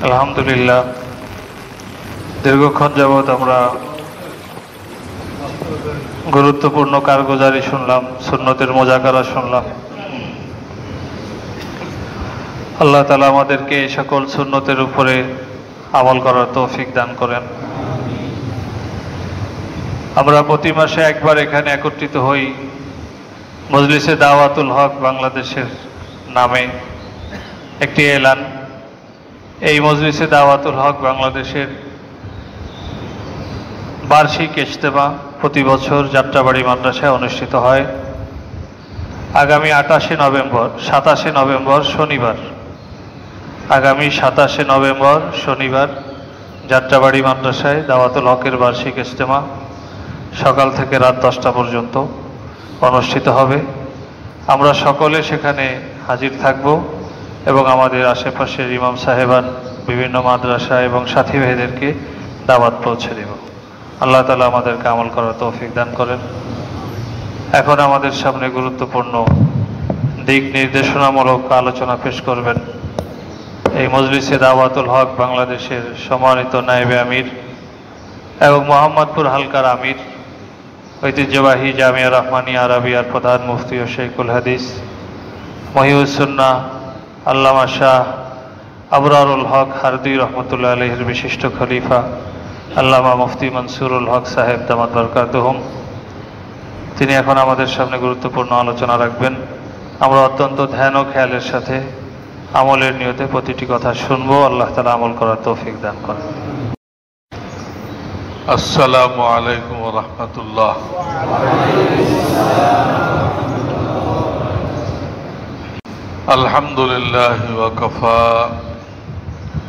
আলহামদুলিল্লাহ, দীর্ঘক্ষণ যাবৎ আমরা গুরুত্বপূর্ণ কারগুজারি শুনলাম, সুন্নতের মুজাকারা শুনলাম। আল্লাহ তাআলা আমাদেরকে এই সকল সুন্নতের উপরে আমল করার তৌফিক দান করেন। আমরা প্রতি মাসে একবার এখানে একত্রিত হই মজলিসে দাওয়াতুল হক বাংলাদেশের নামে একটি এলান। এই মজলিসে দাওয়াতুল হক বাংলাদেশের বার্ষিক ইজতেমা প্রতি বছর যাত্রাবাড়ি মাদ্রাসায় অনুষ্ঠিত হয়। আগামী 27 নভেম্বর শনিবার, আগামী 27 নভেম্বর শনিবার যাত্রাবাড়ি মাদ্রাসায় দাওয়াতুল হকের বার্ষিক ইজতেমা সকাল থেকে রাত 10টা পর্যন্ত অনুষ্ঠিত হবে। আমরা সকলে সেখানে হাজির থাকব এবং আমাদের আশেপাশের ইমাম সাহেবান, বিভিন্ন মাদ্রাসা এবং সাথী ভাইদেরকে দাওয়াত পৌঁছে দেব। আল্লাহ তাআলা আমাদেরকে আমল করার তৌফিক দান করেন। এখন আমাদের সামনে গুরুত্বপূর্ণ দিক নির্দেশনামূলক আলোচনা পেশ করবেন এই মজলিসে দাওয়াতুল হক বাংলাদেশের সম্মানিত নায়েবে আমির এবং মোহাম্মদপুর হালকার আমির, ঐতিহ্যবাহী জামিয়া রহমানিয়া আরাবিয়ার প্রধান মুফতি ও শেখুল হাদিস মহিউস সুন্নাহ আল্লামা শাহ আবরারুল হক হারদি রহমতুল্লাহ আলাইহির বিশিষ্ট খলিফা আল্লামা মুফতি মনসুরুল হক সাহেব দামাত বরকাতুহুম, তিনি এখন আমাদের সামনে গুরুত্বপূর্ণ আলোচনা রাখবেন। আমরা অত্যন্ত ধ্যান ও খেয়ালের সাথে আমলের নিয়তে প্রতিটি কথা শুনবো। আল্লাহ তাআলা আমল করার তৌফিক দান করেন। আসসালামু আলাইকুম ওয়া রাহমাতুল্লাহ। আলহামদুলিল্লাহ ওয়া কাফা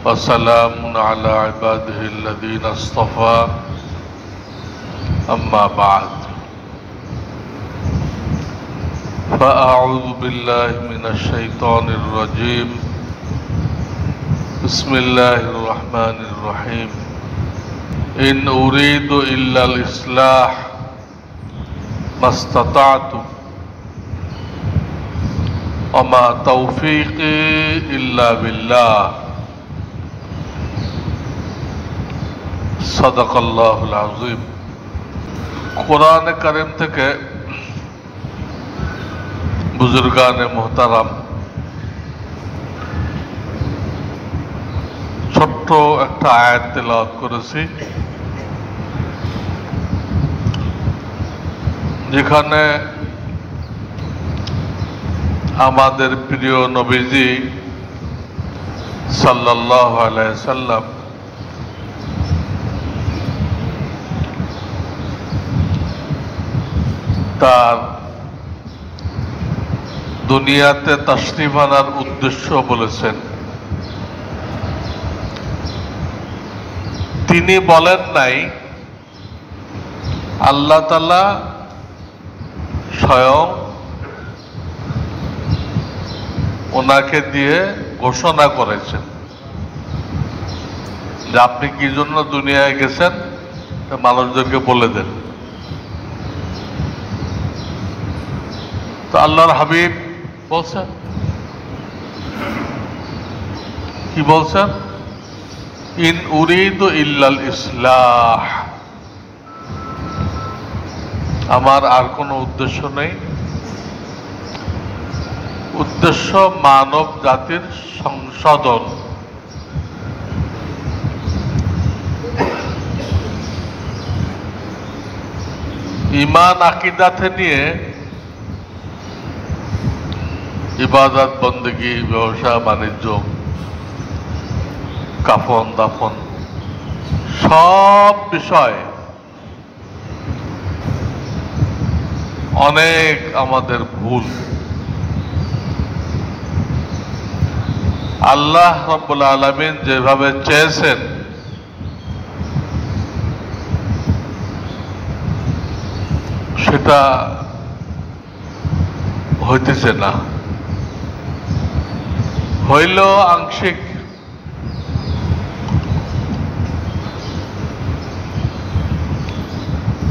ওয়া সালামুন আলা ইবাদিহিল্লাযীনা ইসতাফা, আম্মা বা'দ। ফাআউযু বিল্লাহি মিনাশ শাইতানির রাজীম। বিসমিল্লাহির রহমানির রহিম। ইন উরিদু ইল্লাল ইসলাহ মাস্তাতা'তু ওয়া মা তাওফীকি ইল্লা বিল্লাহ। সাদাকাল্লাহুল আযীম। কোরআনে কারীম থেকে বুজুর্গানে মুহতারাম ছোট্ট একটা আয়াত তেলাওয়াত করেছি, যেখানে আমাদের প্রিয় নবীজি সাল্লাল্লাহু আলাইহি সাল্লাম তার দুনিয়াতে তাশরীফ আনার উদ্দেশ্য বলেছেন। তিনি বলেন নাই আল্লাহ তাআলা স্বয়ং ওনাকে দিয়ে ঘোষণা করেছেন যে আপনি কি জন্য দুনিয়ায় গেছেন মানুষদেরকে বলে দেন। তো আল্লাহর হাবিব বলছেন, কি বলছেন? ইন উরিদু ইল্লাল ইসলাহ, আমার আর কোনো উদ্দেশ্য নেই। উদ্দেশ্য মানব জাতির সংশোধন। ঈমান আকীদাতে নিয়ে ইবাদত বন্দেগী, ব্যবসা বাণিজ্য, কাফন দাফন সব বিষয় অনেক আমাদের ভুল। আল্লাহ রাব্বুল আলামিন যেভাবে চেয়েছেন সেটা হইতেছে না, হইল আংশিক।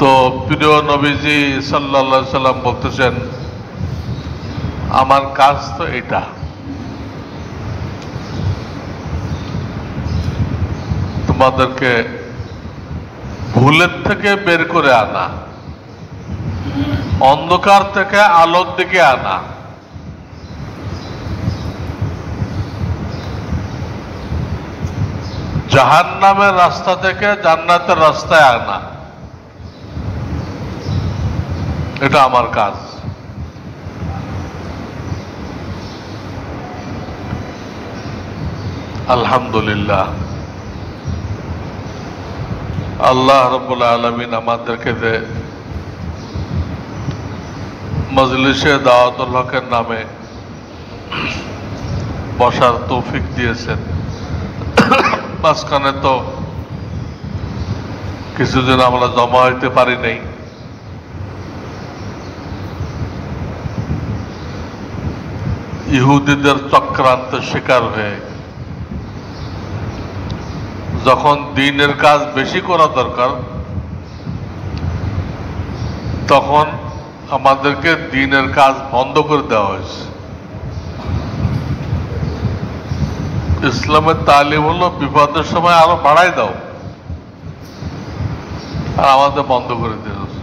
তো প্রিয় নবীজি সাল্লাল্লাহু আলাইহি সাল্লাম বলতেছেন, আমার কাজ তো এটা, তোমাদেরকে ভুলের থেকে বের করে আনা, অন্ধকার থেকে আলোর দিকে আনা, জাহান্নামের রাস্তা থেকে জান্নাতের রাস্তায় আনা, এটা আমার কাজ। আলহামদুলিল্লাহ, আল্লাহ রাব্বুল আলামিন আমাদেরকে যে মজলিসে দাওয়াতুল হকের নামে বসার তৌফিক দিয়েছেন। মাঝখানে তো কিছুদিন আমরা জমা হইতে পারি নাই, ইহুদিদের চক্রান্তের শিকার হয়ে যখন দ্বীনের কাজ বেশি করা দরকার তখন আমাদেরকে দ্বীনের কাজ বন্ধ করে দেওয়া হয়েছে। ইসলামের তালিম হলো বিপদের সময় আরো বাড়াই দাও, আর আমাদের বন্ধ করে দিয়েছে।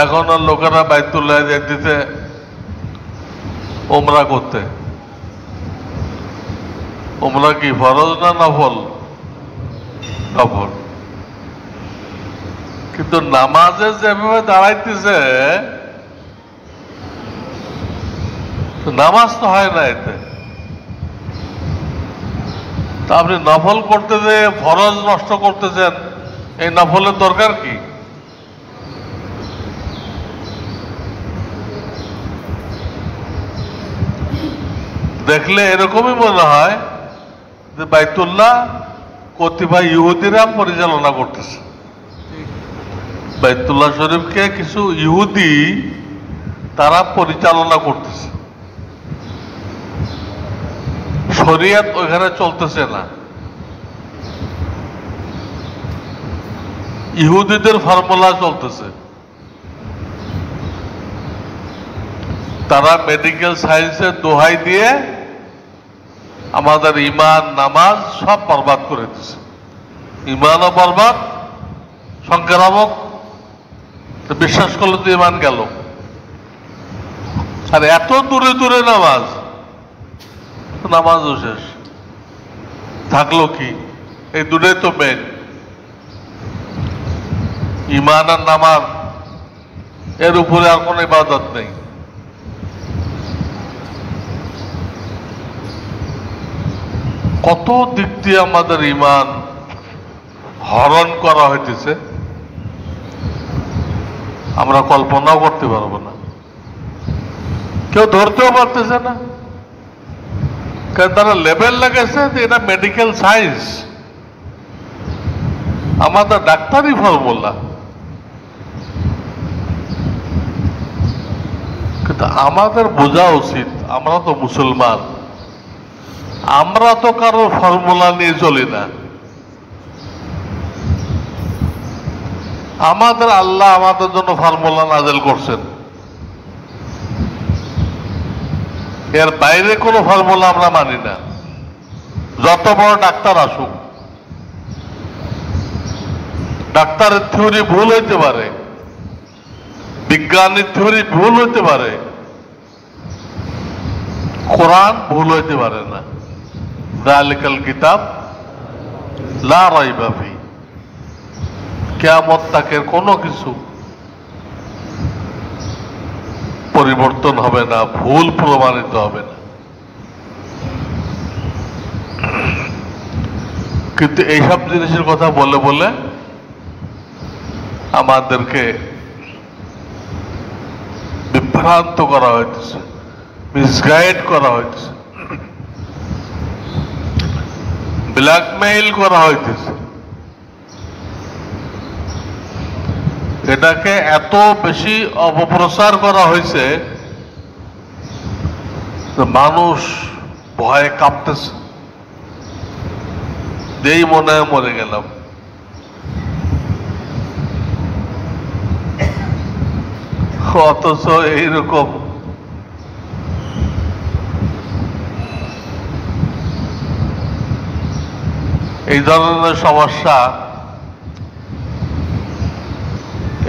এখন লোকেরা বাইতুল্লাহ দিতে উমরা করতে, উমরা কি ফরজ না নফল? নফল। কিন্তু নামাজে যেভাবে দাঁড়াইতেছে নামাজ তো হয় না এতে। তা আপনি নফল করতে যে ফরজ নষ্ট করতেছেন, এই নফলের দরকার কি? দেখলে এরকমই মনে হয় যে বাইতুল্লাহ কতিপয় ইহুদিরা পরিচালনা করতেছে। বাইতুল্লাহ শরীফকে কিছু ইহুদি তারা পরিচালনা করতেছে, শরিয়ত ওইখানে চলতেছে না। ইহুদিদের ফর্মুলা চলতেছে। তারা মেডিকেল সায়েন্সের দোহাই দিয়ে আমাদের ইমান নামাজ সব বরবাদ করে দিচ্ছে। ইমানও বরবাদ, সংক্রামক, বিশ্বাস করলে তো ইমান গেল। আর এত দূরে দূরে নামাজ, নামাজও শেষ থাকলো কি? এই দুটোই তো মেন, ইমান আর নামাজ। এর উপরে আর কোনো ইবাদত নেই। কত দিক দিয়ে আমাদের ইমান হরণ করা হইতেছে আমরা কল্পনাও করতে পারবো না। কেউ ধরতেও পারতেছে না, কারণ তারা লেবেল লাগাইছে যে এটা মেডিকেল সায়েন্স, আমাদের ডাক্তারি ফর্মুলা। কিন্তু আমাদের বোঝা উচিত, আমরা তো মুসলমান, আমরা তো কারো ফর্মুলা নিয়ে চলি না। আমাদের আল্লাহ আমাদের জন্য ফর্মুলা নাযিল করছেন, এর বাইরে কোনো ফর্মুলা আমরা মানি না। যত বড় ডাক্তার আসুক, ডাক্তারের থিওরি ভুল হইতে পারে, বিজ্ঞানের থিওরি ভুল হইতে পারে, কোরআন ভুল হইতে পারে না। যালিকাল কিতাব লা রাইবা ফি, কিয়ামত তাকের কোনো কিছু পরিবর্তন হবে না, ভুল প্রমাণিত হবে না। কিন্তু এইসব জিনিসের কথা বলে বলে আমাদেরকে বিভ্রান্ত করা হয়েছে, মিসগাইড করা হয়েছে, ব্ল্যাকমেইল করা হইতেছে। এটাকে এত বেশি অপপ্রচার করা হয়েছে মানুষ ভয়ে কাঁপতেছে, যেই মনে হয় মরে গেলাম। অথচ এইরকম এই ধরনের সমস্যা,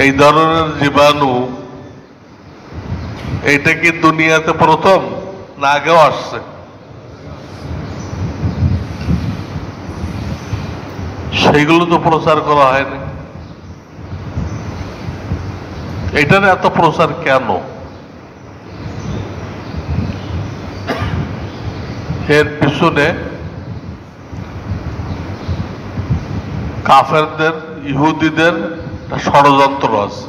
এই ধরনের জীবাণু, এইটা কি দুনিয়াতে প্রথম না আগেও আসছে? সেইগুলো তো প্রচার করা হয়নি। এটার এত প্রচার কেন? এর পিছনে কাফেরদের, ইহুদিদের ষড়যন্ত্র আছে।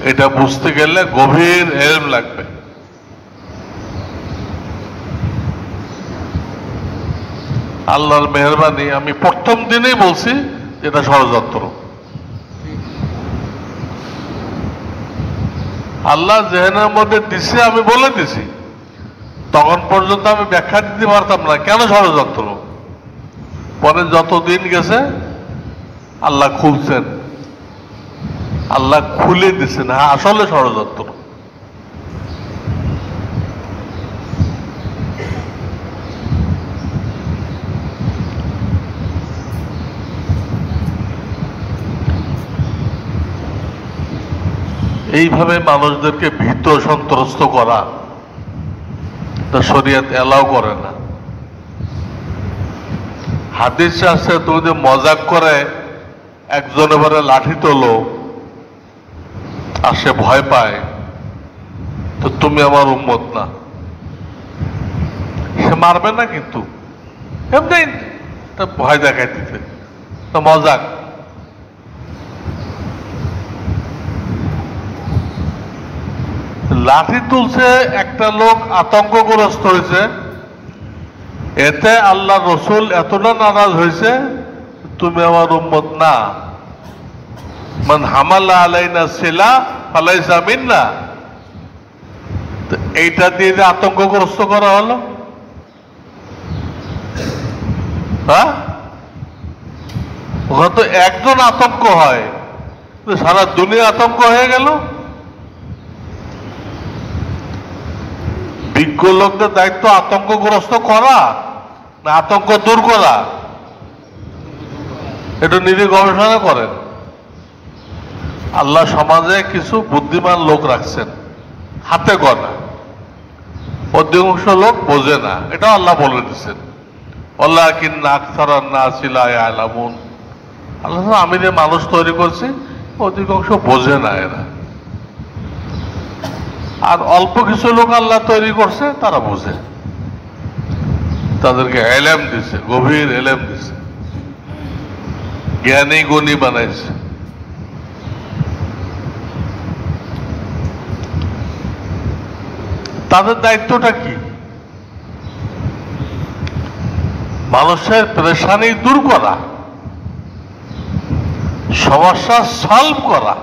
এটা বুঝতে গেলে গভীর এলম লাগবে। আল্লাহর মেহেরবানি, আমি প্রথম দিনেই বলছি এটা ষড়যন্ত্র। আল্লাহ জেহেনের মধ্যে দিছে, আমি বলে দিছি। তখন পর্যন্ত আমি ব্যাখ্যা দিতে পারতাম না কেন ষড়যন্ত্র। পরে যত দিন গেছে আল্লাহ খুলছেন, আল্লাহ খুলে দিছেন, হ্যাঁ আসলে ষড়যন্ত্র। এইভাবে মানুষদেরকে ভীত সন্ত্রস্ত করা তা শরীয়ত এলাও করে না। হাদিস আছে, তুমি যে মজাক করে একজন এবারে লাঠি তোলো আর সে ভয় পায়, তো তুমি আমার উম্মত না। সে মারবে না, কিন্তু এমনি ভয় দেখাই দিতে, মজাক। লাঠি তুলছে, একটা লোক আতঙ্কগ্রস্ত হয়েছে, এতে আল্লাহ রসুল এতটা নারাজ হয়েছে, তুমি আমার উম্মত না। মান হামালা আলাইনা সিলা ফালাইসা মিন্না। এইটা দিয়ে যে আতঙ্কগ্রস্ত করা হলো, হ্যাঁ? ওখানে তো একজন আতঙ্ক হয়, সারা দুনিয়া আতঙ্ক হয়ে গেল। বিজ্ঞ লোকদের দায়িত্ব আতঙ্কগ্রস্ত করা না আতঙ্ক দূর করা? এটা নিজে গবেষণা করেন। আল্লাহ সমাজে কিছু বুদ্ধিমান লোক রাখছেন, হাতে গণা। অধিকাংশ লোক বোঝে না, এটা আল্লাহ বলে দিচ্ছেন। ওয়ালাকিন্না আকসারান নাসি লা ইয়ালামুন। আল্লাহ, আমি যে মানুষ তৈরি করছি, অধিকাংশ বোঝে না এরা। আর অল্প কিছু লোক আল্লাহ তৈরি করছে, তারা বোঝে। তাদেরকে এলেম দিছে, গভীর এলেম দিছে, জ্ঞানী গুণী বানাইছে। তাদের দায়িত্বটা কি? মানুষের পেরেশানি দূর করা, সমস্যা সলভ করা।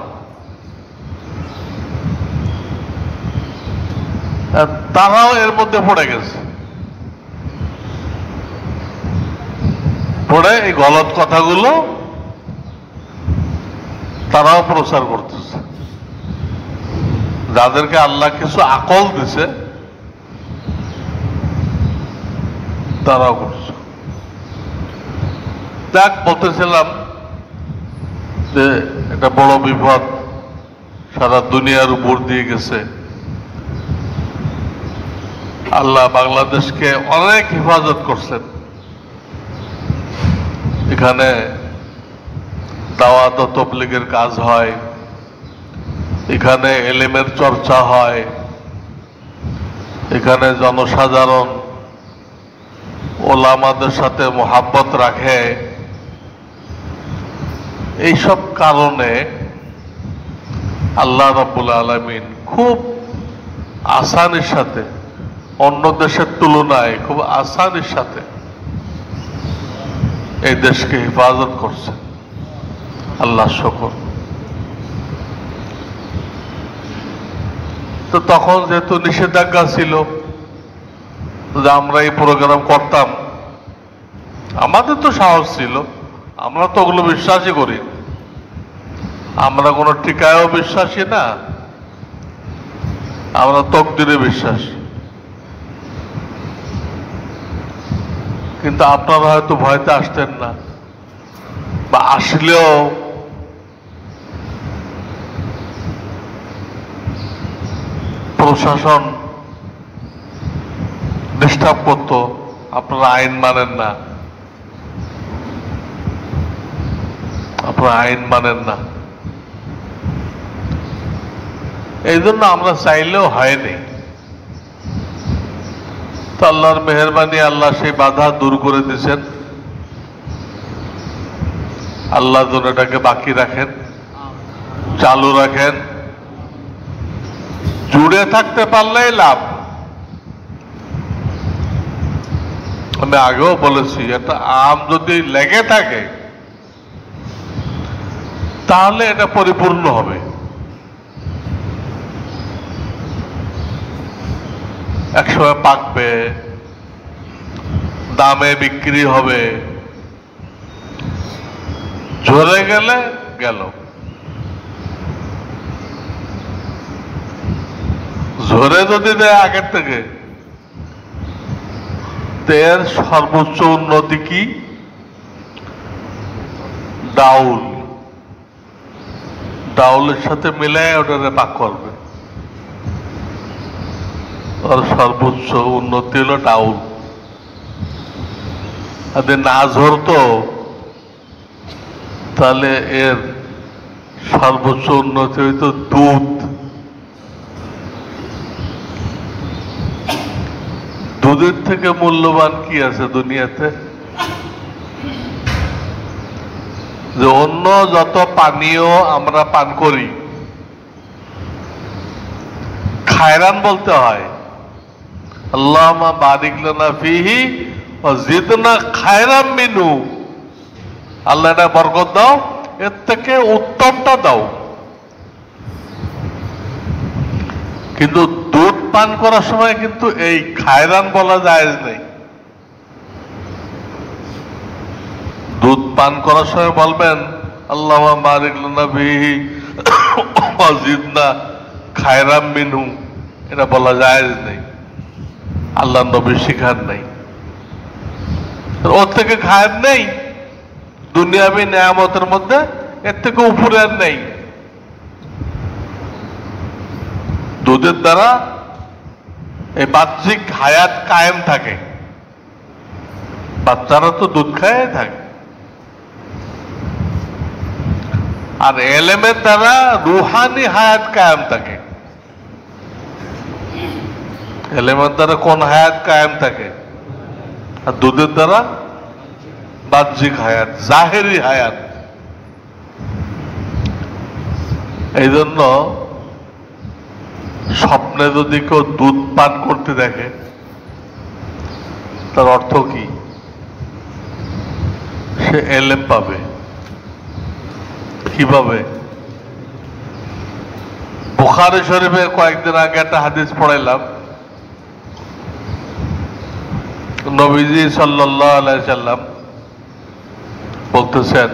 তারাও এর মধ্যে পড়ে গেছে, পড়ে এই গলত কথাগুলো তারাও প্রচার করতেছে। যাদেরকে আল্লাহ কিছু আকল দিছে, তারাও করছে। দেখ, বলতেছিলাম যে এটা বড় বিপদ সারা দুনিয়ার উপর দিয়ে গেছে। আল্লাহ বাংলাদেশকে অনেক হেফাজত করছেন। এখানে দাওয়াত ও তাবলীগের কাজ হয়, এখানে এলেমের চর্চা হয়, এখানে জনসাধারণ ওলামাদের সাথে মোহাব্বত রাখে। এইসব কারণে আল্লাহ রাব্বুল আলামিন খুব আসানির সাথে, অন্য দেশের তুলনায় খুব আসানির সাথে এই দেশকে হেফাজত করছে। আল্লাহ শুকর। তো তখন যেহেতু নিষেধাজ্ঞা ছিল যে আমরা এই প্রোগ্রাম করতাম, আমাদের তো সাহস ছিল, আমরা তো ওগুলো বিশ্বাসই করি। আমরা কোনো টিকায়ও বিশ্বাসী না, আমরা তকদিরে বিশ্বাস। কিন্তু আপনারা হয়তো ভয়তে আসতেন না, বা আসলেও প্রশাসন ডিস্টার্ব করতো, আপনারা আইন মানেন না, আপনারা আইন মানেন না, এই জন্য আমরা চাইলেও হয়নি। তো আল্লাহর মেহেরবানি, আল্লাহ সেই বাধা দূর করে দিয়েছেন। আল্লাহ যেন এটাকে বাকি রাখেন, চালু রাখেন। জুড়ে থাকতে পারলেই লাভ। আমি আগেও বলেছি, একটা আম যদি লেগে থাকে তাহলে এটা পরিপূর্ণ হবে। একসময় পাকবে, দামে বিক্রি হবে, ঝরে গেলে গেল। ঝরে যদি দেয় আগের থেকে, এর সর্বোচ্চ উন্নতি কি? ডাউল, ডাউলের সাথে মিলে ওটারে পাক করবে। আর সর্বোচ্চ উন্নতি হলো ডাউল। যদি না ঝরতো তাহলে এর সর্বোচ্চ উন্নতি হইতো দুধ। দুধের থেকে মূল্যবান কি আছে দুনিয়াতে? যে অন্য যত পানীয় আমরা পান করি, খায়রান বলতে হয়, আল্লাহুম্মা বারিক লানা ফিহি ওয়া জিদনা খায়রাম মিনহু। আল্লাহ এটা বরকত দাও, এর থেকে উত্তমটা দাও। কিন্তু দুধ পান করার সময় কিন্তু এই খায়রান বলা জায়েজ নেই। দুধ পান করার সময় বলবেন আল্লাহুম্মা বারিক লানা ফিহি ওয়া জিদনা খায়রাম মিনহু, এটা বলা জায়েজ নেই, আল্লাহ নবী শিখান নাই। ওর থেকে খায়ের নেই, দুনিয়াবি নেয়ামতের মধ্যে এর থেকে উপরে আর নেই। দুধের দ্বারা এই বাহ্যিক হায়াত কায়েম থাকে, বাচ্চারা তো দুধ খায় থাকে। আর এলেমের দ্বারা রুহানি হায়াত কায়েম থাকে। এলেমের দ্বারা কোন হায়াত কায়েম থাকে? আর দুধের দ্বারা বাহ্যিক হায়াত, জাহেরি হায়াত। এই জন্য স্বপ্নে যদি কেউ দুধ পান করতে দেখে, তার অর্থ কি? সে এলেম পাবে। কিভাবে? বুখারী শরীফে কয়েকদিন আগে একটা হাদিস পড়াইলাম, নবীজি সাল্লাল্লাহু আলাইহি সাল্লাম বলতেছেন,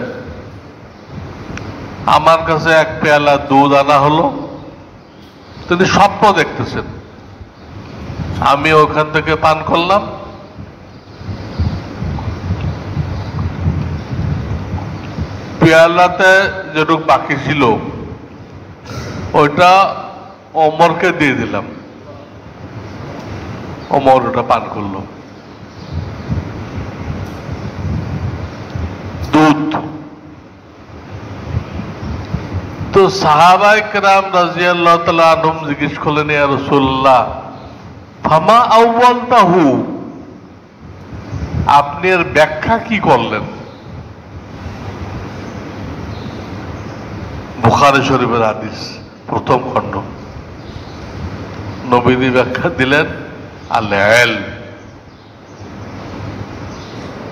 আমার কাছে এক পেয়ালা দুধ আনা হলো, তিনি স্বপ্ন দেখতেছেন, আমি ওখান থেকে পান করলাম। পেয়ালাতে যেটুকু বাকি ছিল ওইটা ওমরকে দিয়ে দিলাম, ওমর ওটা পান করলো। দুধ তো সাহাবায়ে কেরাম রাদিয়াল্লাহু তাআলা আনহুম জিজ্ঞেস করলেন, ইয়া রাসূলুল্লাহ ফামা আউয়ালতাহু, আপনি এর ব্যাখ্যা কি করলেন? বুখারী শরীফের হাদিস, প্রথম খণ্ড। নবীজি ব্যাখ্যা দিলেন, আল ইলম,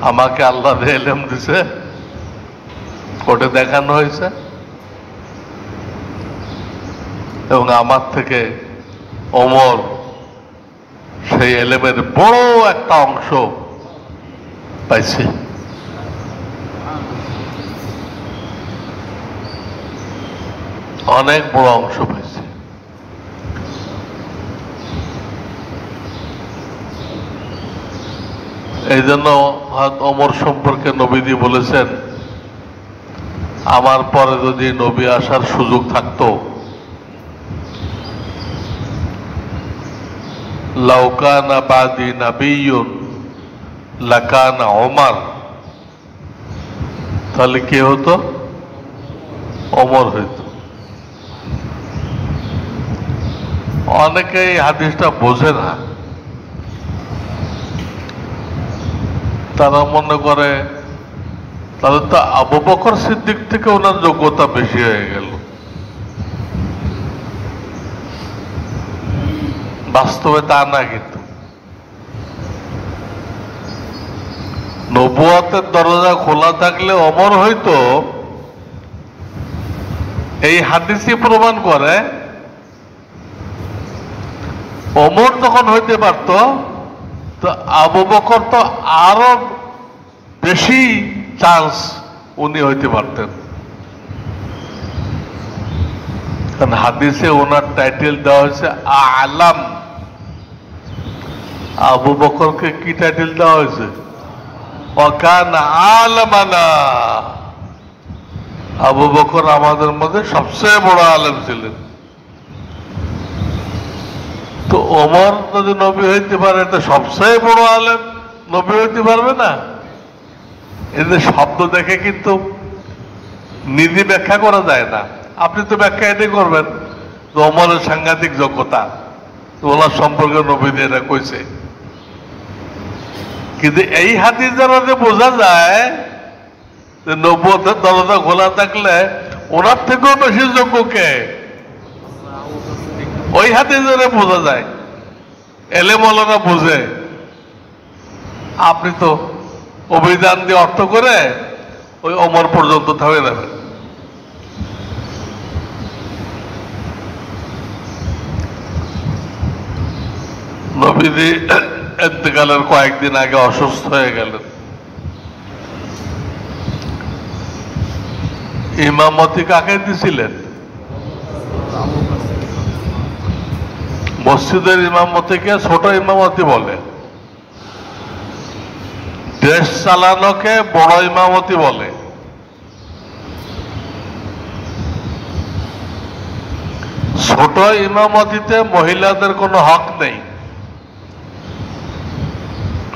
আমাকে আল্লাহ ইলম দিছে, কোটে দেখানো হয়েছে, এবং আমার থেকে ওমর সেই এলেমের বড় একটা অংশ পাইছে। অনেক বড় অংশ পাইছে। এই জন্য ওমর সম্পর্কে নবীজি বলেছেন, আমার পরে যদি নবী আসার সুযোগ থাকতো, লাউ কানা বাদি নাবিয়্যুন লাকানা ওমর, তাহলে কে হতো? ওমর হইতো। অনেকে এই হাদিসটা বোঝে না, তারা মনে করে তাহলে তো আবু বকর সিদ্দিক থেকে ওনার যোগ্যতা বেশি হয়ে গেল। বাস্তবে তা না, কিন্তু নবুয়তের দরজা খোলা থাকলে ওমর হয়তো, এই হাদিসই প্রমাণ করে। ওমর তখন হইতে পারত, তো আবু বকর তো আরো বেশি চান্স উনি হইতে পারতেন। কারণ হাদিসে ওনার টাইটেল দেওয়া হয়েছে আলাম। আবু বকরকে কি টাইটেল দেওয়া হয়েছে? ওয়াকান আলামানা। আবু বকর আমাদের মধ্যে সবচেয়ে বড় আলেম ছিলেন। তো ওমর যদি নবী হইতে পারে, তো সবচেয়ে বড় আলেম নবী হইতে পারবে না? এদের শব্দ দেখে কিন্তু নিজে ব্যাখ্যা করা যায় না। আপনি তো ব্যাখ্যা এটাই করবেন যে ওমরের সাংঘাতিক যোগ্যতা, ওনার সম্পর্কে নবীদের এরা কইছে। কিন্তু এই হাদিস দ্বারা যে বোঝা যায় যে নবুয়তের দরজা খোলা থাকলে ওনার থেকেও বেশি যোগ্য কে, ওই হাদিস দ্বারা বোঝা যায়। এলেমওয়ালারা বোঝে। আপনি তো অভিধান দিয়ে অর্থ করে ওই ওমর পর্যন্ত থামে যাবেন। নবীজি ইন্তেকালের কয়েকদিন আগে অসুস্থ হয়ে গেলেন। ইমামতি কাকে দিছিলেন? মসজিদের ইমামতিকে ছোট ইমামতি বলে, দেশ চালানোকে বড় ইমামতি বলে। ছোট ইমামতিতে মহিলাদের কোনো হক নেই,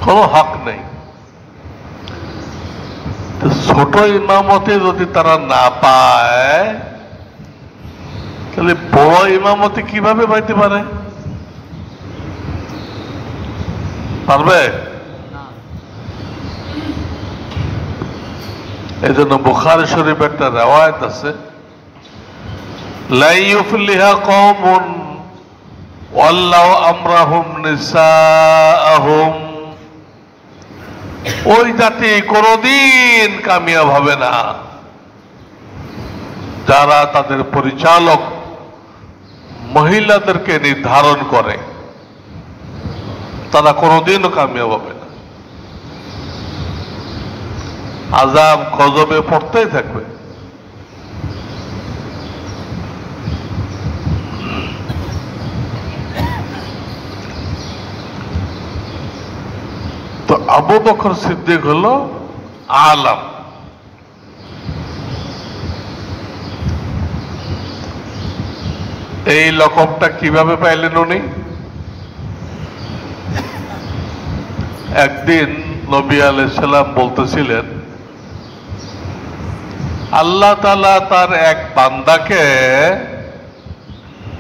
কোনো হক নেই। ছোট ইমামতি যদি তারা না পায়, তাহলে বড় ইমামতি কিভাবে পাইতে পারে? পারবে? এই জন্য বুখারী শরীফ একটা রিওয়ায়াত আছে, লা ইউফলিহা কওমুন ওয়াল্লাহু আমরাহুম নিসাআহুম। ওই জাতি কোনদিন কামিয়াব হবে না যারা তাদের পরিচালক মহিলাদেরকে নির্ধারণ করে, তারা কোনদিনও কামিয়াব হবে না। আযাব গজবে পড়তেই থাকবে। তো আবু বকর সিদ্দিক হলো আলাম। এই লকবটা কিভাবে পাইলেন উনি? একদিন নবী আলাইহিস সালাম বলতেছিলেন, আল্লাহ তাআলা তার এক বান্দাকে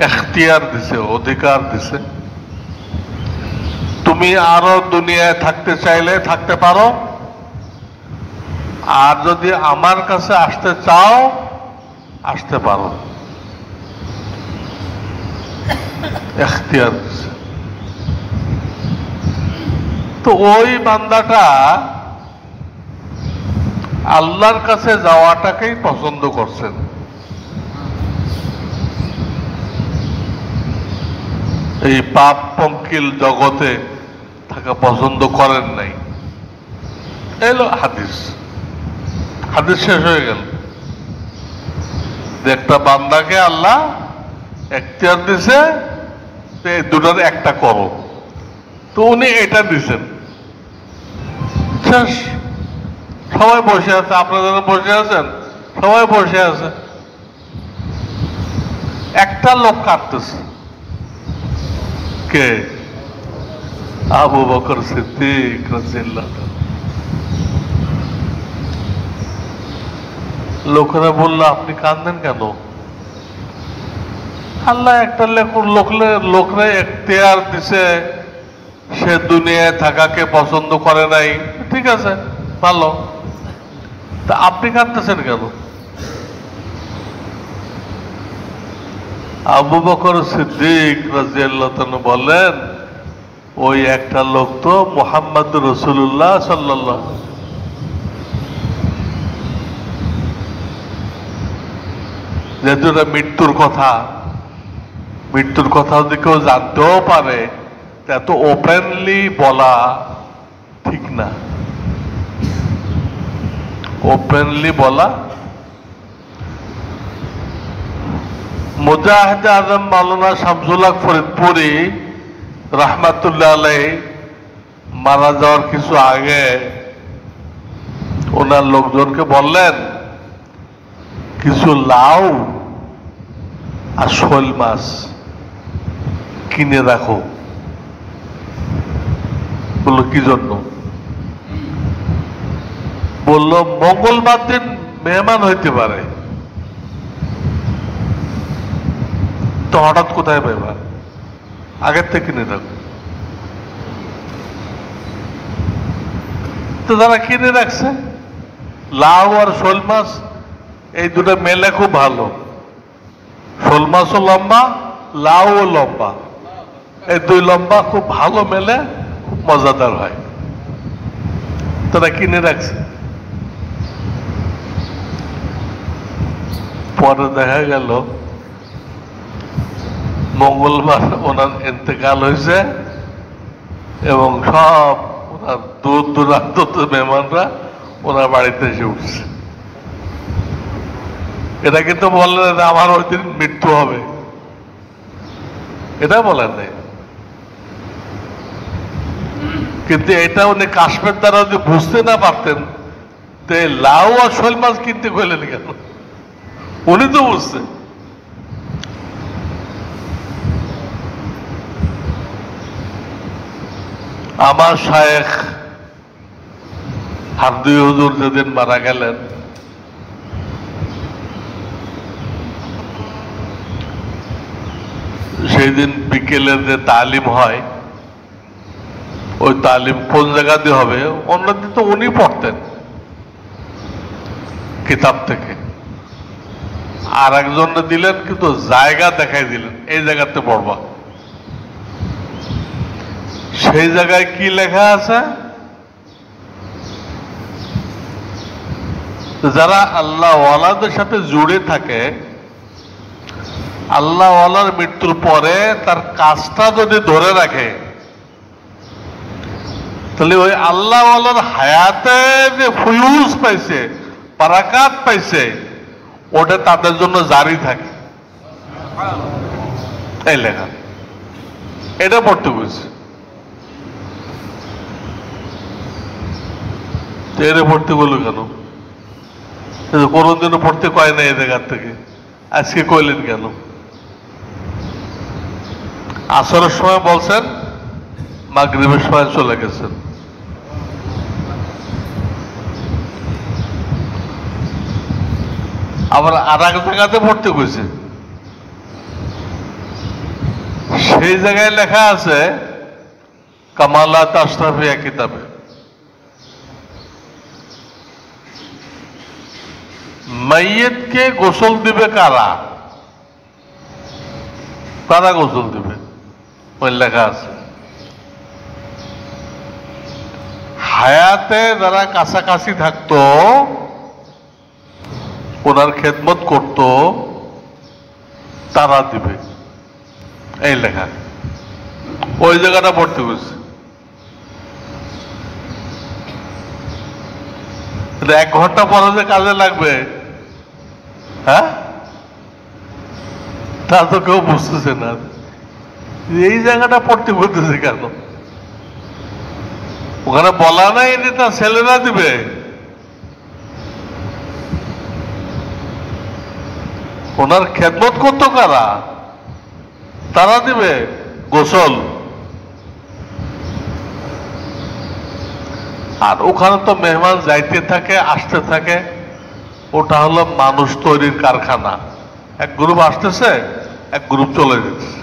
এখতিয়ার দিছে, অধিকার দিছে, তুমি আরো দুনিয়ায় থাকতে চাইলে থাকতে পারো, আর যদি আমার কাছে আসতে চাও আসতে পারো। এখতিয়ার দিছে। তো ওই বান্দাটা আল্লাহর কাছে যাওয়াটাকেই পছন্দ করছেন। এই পাপ পঙ্কিল জগতে থাকা পছন্দ করেন নাই। এলো হাদিস, হাদিস শেষ হয়ে গেল। একটা বান্দাকে আল্লাহ এখতিয়ার দিছে, এই দুটার একটা করো, তো উনি এটা দিছেন। শেষ, সবাই বসে আছে, আপনারা বসে আছেন, সবাই বসে আছে, একটা লোক কাঁদতেছে। কে? আবু বকর সিদ্দিক রাদিয়াল্লাহু আনহু। লোকেরা বলল, আপনি কাঁদেন কেন? আল্লাহ একটা লোকরে এখতিয়ার দিছে, সে দুনিয়ায় থাকাকে পছন্দ করে নাই, ঠিক আছে, ভালো, তা আপনি কাঁদতেছেন কেন? আবু বকর সিদ্দিক রাদিয়াল্লাহু আনহু বলেন, ওই একটা লোক তো মুহাম্মদ রাসূলুল্লাহ সাল্লাল্লাহু আলাইহি ওয়াসাল্লাম। যেহেতু এটা মৃত্যুর কথা যদি কেউ জানতেও পারে, এত ওপেনলি বলা ঠিক না, ওপেনলি বলা। মুজাহিদ আজম মাওলানা শামসুল হক ফরিদপুরি রাহমাতুল্লাহ আলাইহি মারা যাওয়ার কিছু আগে ওনার লোকজনকে বললেন, কিছু লাউ আর শোল মাছ কিনে রাখো। বললো কি জন্য? বললো মঙ্গলবার দিন মেহমান হইতে পারে, তো হঠাৎ কোথায় পাইবা, আগের থেকে কিনে রাখো। তো তারা কিনে রাখছে লাউ আর শোল মাছ, এই দুটো মেলে খুব ভালো। শোল মাছও লম্বা, লাউও লম্বা, এই দুই লম্বা খুব ভালো মেলে, খুব মজাদার হয়। তারা কিনে রাখছে। পরে দেখা গেল মঙ্গলবার ওনার ইন্তেকাল হয়েছে এবং সব ওনার দূর দূরান্ত মেহমানরা ওনার বাড়িতে এসে উঠছে। এটা কিন্তু বললেন যে আমার ওই দিন মৃত্যু হবে, এটা বলেন নাই। কিন্তু এটা উনি কাশ্মীর দ্বারা যদি বুঝতে না পারতেন, তো লাউ আর শোল মাছ কিনতে কইলেন কেন? উনি তো বুঝছেন। আমার শায়েখ হারদুই হুজুর যেদিন মারা গেলেন, সেই দিন বিকেলের যে তালিম হয়, ওই তালিম কোন জায়গা দিয়ে হবে, অন্যদিন তো উনি পড়তেন কিতাব থেকে, আর একজনে দিলেন, কিন্তু জায়গা দেখাই দিলেন, এই জায়গাতে পড়বা। সেই জায়গায় কি লেখা আছে? যারা আল্লাহ ওয়ালাদের সাথে জুড়ে থাকে, আল্লাহ ওয়ালার মৃত্যুর পরে তার কাজটা যদি ধরে রাখে, তাহলে ওই আল্লাহ ওয়ালার হায়াতে যে ফুয়ুজ পাইছে, বারাকাত পাইছে, ওটা তাদের জন্য জারি থাকে। এই লেখা, এটা পড়তে বুঝছি। এর পড়তে বললো কেন? কোনদিনও পড়তে কয় না এই জায়গার থেকে, আজকে কইলেন কেন? আসরের সময় বলছেন, মাগরিবের সময় চলে গেছেন। আবার আর এক জায়গাতে পড়তে কইছে, সেই জায়গায় লেখা আছে কামালাত আশরাফিয়া কিতাবে, মাইয়িতকে গোসল দিবে কারা? কারা গোসল দিবে? ওই লেখা আছে। হায়াতে যারা কাছাকাছি থাকতো, ওনার খেদমত করত, তারা দিবে, এই লেখা। ওই জায়গাটা পড়তে বুঝছে। 1 ঘন্টা পরে যে কাজে লাগবে, হ্যাঁ, তা তো কেউ বুঝতেছে না। এই জায়গাটা পড়তে বলতেছে কেন? ওখানে বলা নাই যে তার ছেলেরা দিবে, ওনার খেদমত করতো কারা? তারা দিবে গোসল। আর ওখানে তো মেহমান যাইতে থাকে আসতে থাকে, ওটা হলো মানুষ তৈরির কারখানা। এক গ্রুপ আসতেছে, এক গ্রুপ চলে যেতেছে।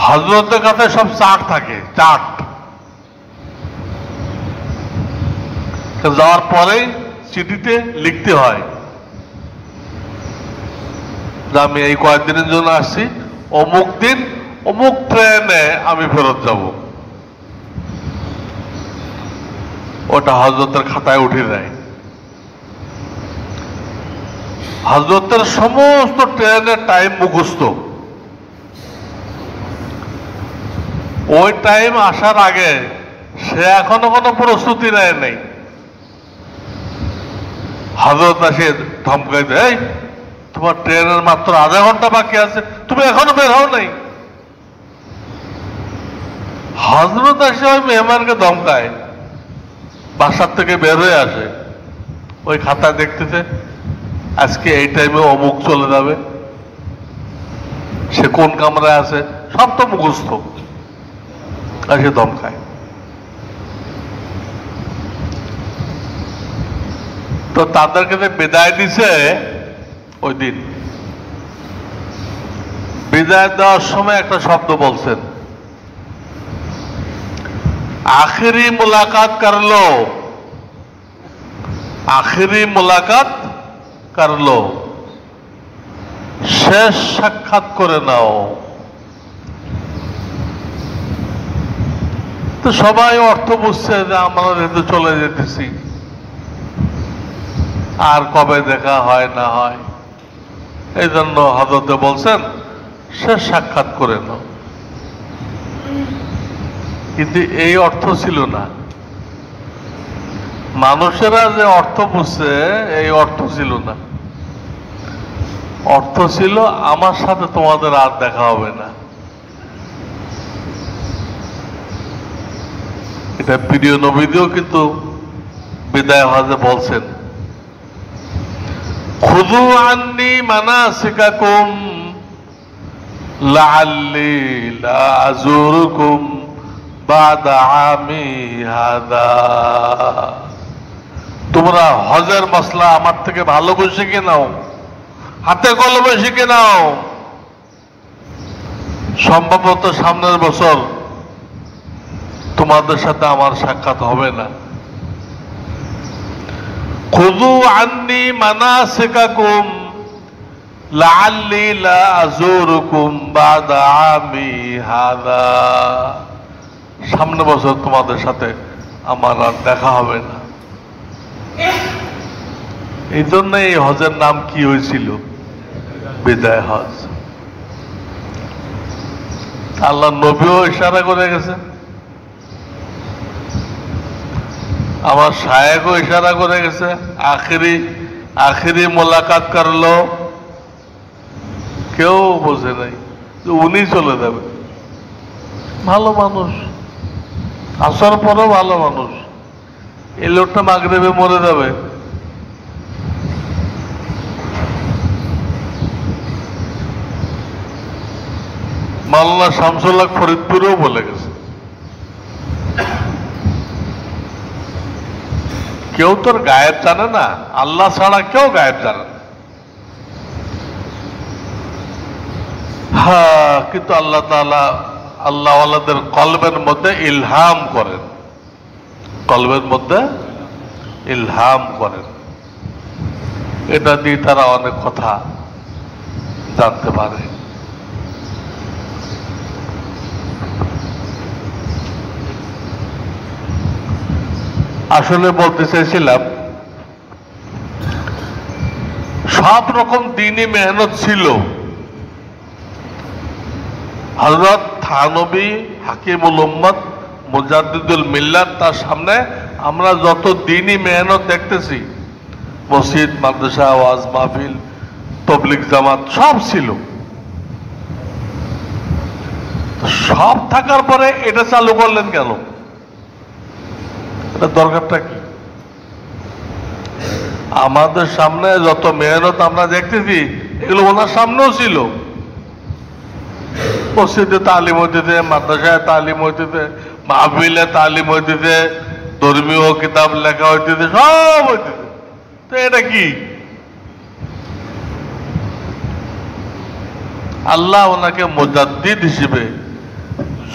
হযরতের কাছে সব চার্ট থাকে, চার্ট। যাওয়ার পরেই চিঠিতে লিখতে হয় যে আমি এই কয়েকদিনের জন্য আসছি, অমুক দিন অমুক ট্রেনে আমি ফেরত যাব। ওটা হযরতের খাতায় উঠে দেয়। হযরতের সমস্ত ট্রেনের টাইম মুখস্থ। ওই টাইম আসার আগে সে এখনো কোনো প্রস্তুতি নেয় নাই। হযরত আসে ধমকাই দেয়, এই তোমার ট্রেনের মাত্র আধা ঘন্টা বাকি আছে, তুমি এখনো বের হও নাই। হযরত আসে ওই মেহমানকে ধমকায়, বাসার থেকে বের হয়ে আসে, ওই খাতায় দেখতেছে আজকে এই টাইমে অমুক চলে যাবে, সে কোন কামরায় আছে সব তো মুখস্থ। আর সে ধমকায়। তো তাদেরকে বিদায় দিছে ওই দিন। বিদায় দেওয়ার সময় একটা শব্দ বলছেন, আখিরি মুলাকাত করলো, আখিরি মুলাকাত করলো, শেষ সাক্ষাৎ করে নাও। তো সবাই অর্থ বুঝছে যে আমরা যেহেতু চলে যেতেছি, আর কবে দেখা হয় না হয়, এই জন্য হযরতে বলছেন শেষ সাক্ষাৎ করে নাও। কিন্তু এই অর্থ ছিল না, মানুষেরা যে অর্থ বুঝছে এই অর্থ ছিল না। অর্থ ছিল আমার সাথে তোমাদের আর দেখা হবে না। এটা প্রিয় নবীও কিন্তু বিদায় হজে বলছেন, খুযু আন্নী মানাসিকাকুম লাআল্লি লা আযুরুকুম বাদা আমি হাদা। তোমরা হজের মসলা আমার থেকে ভালো করে শিখে নাও, হাতে কলমে শিখে নাও। সম্ভবত সামনের বছর তোমাদের সাথে আমার সাক্ষাৎ হবে না। খুযু আন্নী মানাসিকাকুম লাআল্লি লা আযুরুকুম বাদা আমি হাদা। সামনের বছর তোমাদের সাথে আমার আর দেখা হবে না। এই জন্য এই হজের নাম কি হয়েছিল? বিদায় হজ। আল্লাহ নবীও ইশারা করে গেছেন, আমার শায়েখও ইশারা করে গেছে, আখিরি মোলাকাত করলো। কেউ বোঝে নাই উনি চলে যাবে। ভালো মানুষ, আসার পরও ভালো মানুষ। এই লোকটা মাগরিবে মরে যাবে, মাওলানা শামসুল হক ফরিদপুরেও বলে গেছে। কেউ তোর গায়েব জানে না, আল্লাহ ছাড়া কেউ গায়েব জানে না। হ্যাঁ, কিন্তু আল্লাহ তাআলা আল্লাহওয়ালাদের কলবের মধ্যে ইলহাম করেন, কলবের মধ্যে ইলহাম করেন। এটা দিয়ে তারা অনেক কথা জানতে পারে। আসলে বলতে চাইছিলাম, সব রকম দ্বীনি মেহনত ছিল। হযরত থানবী হাকিমুল উম্মত মুজাদ্দিদুল মিল্লাত, তার সামনে আমরা যত দ্বীনি মেহনত দেখতেছি, মসজিদ, মাদ্রাসা, ওয়াজ মাহফিল, তাবলীগ জামাত সব ছিল। সব থাকার পরে এটা চালু করলেন কেন? এটা দরকারটা কি? আমাদের সামনে যত মেহনত আমরা দেখতেছি এগুলো ওনার সামনেও ছিল। মসজিদে তালিম হইতেছে, মাদ্রাসায় তালিম হইতেছে, মাহফিলে তালিম হইতেছে, ধর্মীয় কিতাব লেখা হইতেছে, সব হইতেছে। তো এটা কি? আল্লাহ ওনাকে মুজাদ্দিদ হিসেবে,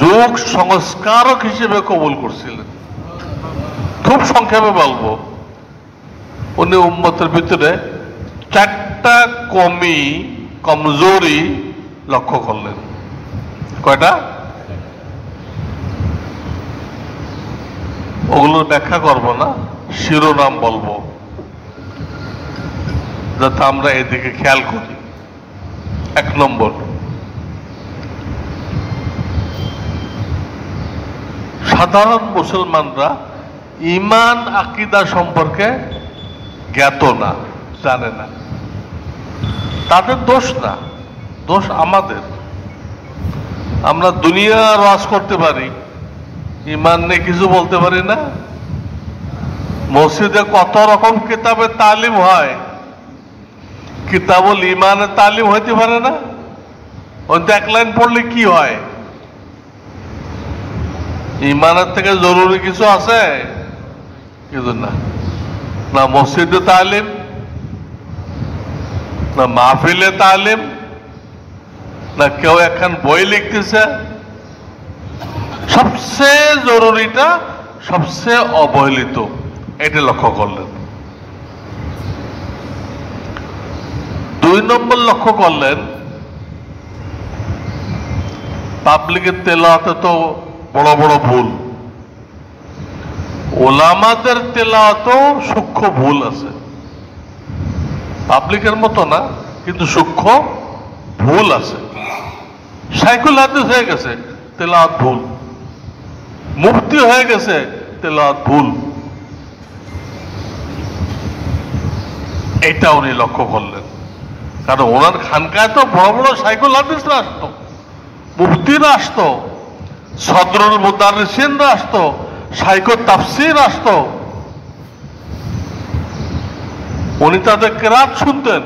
যুগ সংস্কারক হিসেবে কবুল করছিলেন। খুব সংক্ষেপে বলবো, উনি উম্মতের ভিতরে 4টা কমজোরি লক্ষ্য করলেন। কয়টা? ওগুলো ব্যাখ্যা করব না, শিরোনাম বলবো যাতে আমরা এদিকে খেয়াল করি। 1 নম্বর, সাধারণ মুসলমানরা ঈমান আকীদা সম্পর্কে জ্ঞাত না, জানে না। তাদের দোষ না, দোষ আমাদের। আমরা দুনিয়ার ওয়াজ করতে পারি, ঈমান নিয়ে কিছু বলতে পারি না। মসজিদে কত রকম কিতাবের তালিম হয়, কিতাবুল ঈমানের তালিম হইতে পারে না। ওই 1 লাইন পড়লে কি হয়? ঈমানের থেকে জরুরি কিছু আছে? কিছু না। না মসজিদে তালিম, না মাহফিলে তালিম, না কেউ একখান বই লিখতেছে। সবচেয়ে জরুরিটা, সবচেয়ে অবহেলিত, এটা লক্ষ্য করলেন। 2 নম্বর লক্ষ্য করলেন, পাবলিকের তেলাওয়াতে তো বড় বড় ভুল, ওলামাদের তেলাওয়াতেও সূক্ষ্ম ভুল আছে। পাবলিকের মতো না, কিন্তু সূক্ষ্ম ভুল আছে। শাইখুল হাদিস হয়ে গেছে, তেলাওয়াত ভুল। মুফতি হয়ে গেছে, তেলাওয়াত ভুল। এটা উনি লক্ষ্য করলেন। কারণ ওনার খানকায় তো বড় বড় শাইখুল হাদিসরা আসতো, মুফতিরা আসতো, সদরুল মুদাররিসিনরা আসতো, শাইখুল তাফসীর আসতো। উনি তাদের কেরাত শুনতেন।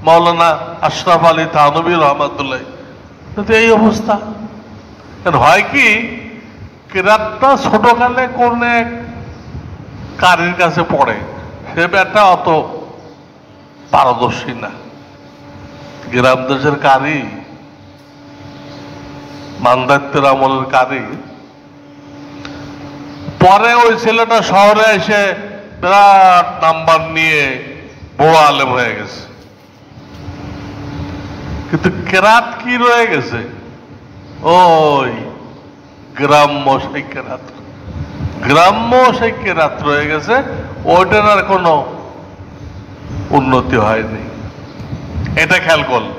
মাওলানা আশরাফ আলী থানভী রহমাতুল্লাহ। কিন্তু এই অবস্থা হয় কি, কেরাতটা ছোটকালে কোন এক কারির কাছে পড়ে, সে ব্যাটা অত পারদর্শী না। গ্রাম দেশের কারি, মান্দাত্যের আমলের কারি। পরে ওই ছেলেটা শহরে এসে বিরাট নাম্বার নিয়ে বড় আলেম হয়ে গেছে। কিন্তু কেরাত কি রয়ে গেছে? ওই গ্রাম্য সেই কেরাত, গ্রাম্য সেই কেরাত রয়ে গেছে। ওইটার আর কোনো উন্নতি হয়নি। এটা খেয়াল করল।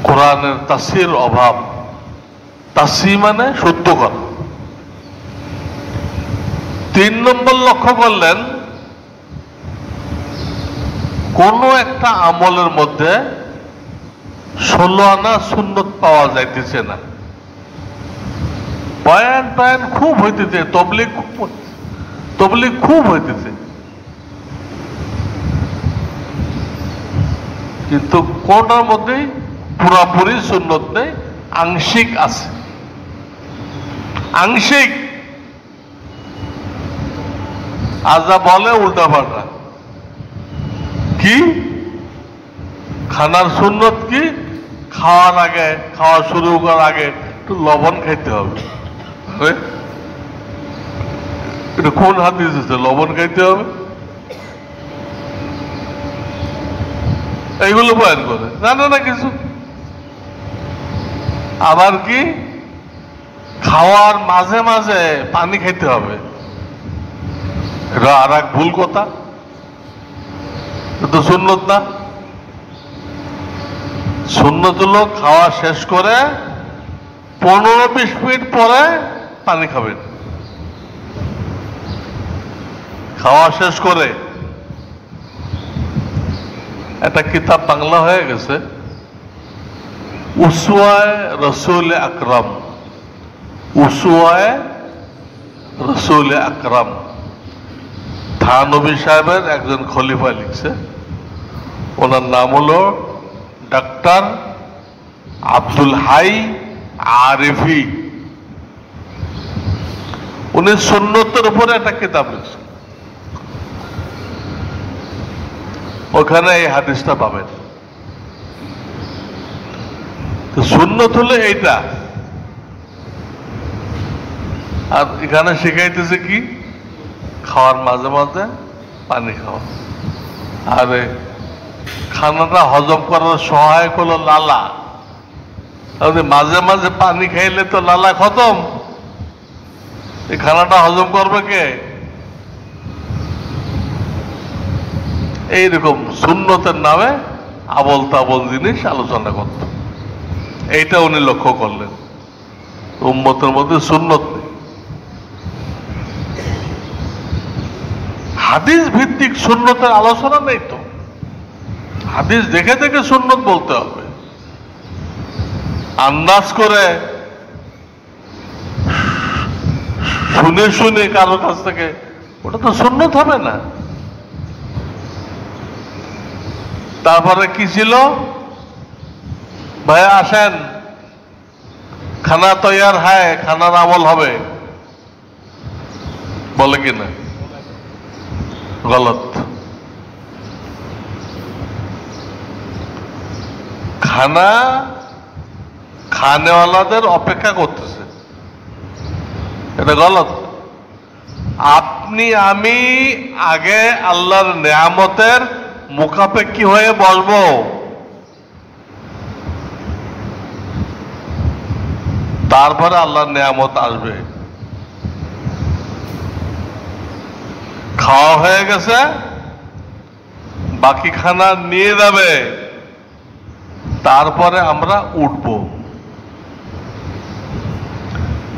কোরআনের তাফসীর অভাব। তাফসীর মানে সত্য কথা। 3 নম্বর লক্ষ্য করলেন, কোন একটা আমলের মধ্যে 16 আনা সুন্নত পাওয়া যাইতেছে না। বয়ান খুব হইতেছে, তবলিগ খুব হইতেছে, কিন্তু কোনটার মধ্যেই পুরাপুরি সুন্নত নেই, আংশিক আছে। আংশিক আজা বলে উল্টা পাল্টা। কি খানার সুন্নত কি? খাওয়ার আগে, খাওয়া শুরু করার আগে একটু লবণ খাইতে হবে। এটা কোন হাদিস আছে লবণ খাইতে হবে? এইগুলো বয়ান করে, জানে না কিছু। আবার কি খাওয়ার মাঝে মাঝে পানি খাইতে হবে, এটা আর এক ভুল কথা। তো সুন্নত না। সুন্নত হলো খাওয়া শেষ করে 15-20 মিনিট পরে পানি খাবেন। খাওয়া শেষ করে একটা কিতাব বাংলা হয়ে গেছে, উসওয়ায়ে রসুল আকরাম, উসওয়ায়ে রসুল আকরাম, থানবী সাহেবের একজন খলিফা লিখছে। ওনার নাম হলো ডাক্তার আব্দুল হাই আরিফি। উনি সুন্নতের উপরে একটা কিতাব লিখছেন, ওখানে এই হাদিসটা পাবেন। তো সুন্নত হলে এইটা, আর এখানে শিখাইতেছে কি, খাওয়ার মাঝে মাঝে পানি খাওয়া। আরে খানাটা হজম করার সহায়ক হলো লালা, মাঝে মাঝে পানি খাইলে তো লালা খতম, এই খানাটা হজম করবে কে? এইরকম সুন্নতের নামে আবল তাবল জিনিস আলোচনা করত, এইটা উনি লক্ষ্য করলেন। উম্মতের মধ্যে সুন্নত নেই। হাদিস ভিত্তিক সুন্নতের আলোচনা নেই তো, হাদিস দেখে দেখে সুন্নত বলতে হবে। আন্দাজ করে শুনে শুনে কারো কাছ থেকে, ওটা তো সুন্নত হবে না। তারপরে কি ছিল, ভাই আসেন খানা তৈয়ার হয়, খানার আমল হবে, বলে কিনা? গলত। খানা খানেওয়ালাদের অপেক্ষা করতেছে, এটা গলত। আপনি আমি আগে আল্লাহর নেয়ামতের মুখাপেক্ষী হয়ে বসবো, তারপরে আল্লাহর নেয়ামত আসবে। খাওয়া হয়ে গেছে, বাকি খানা নিয়ে যাবে, তারপরে আমরা উঠব।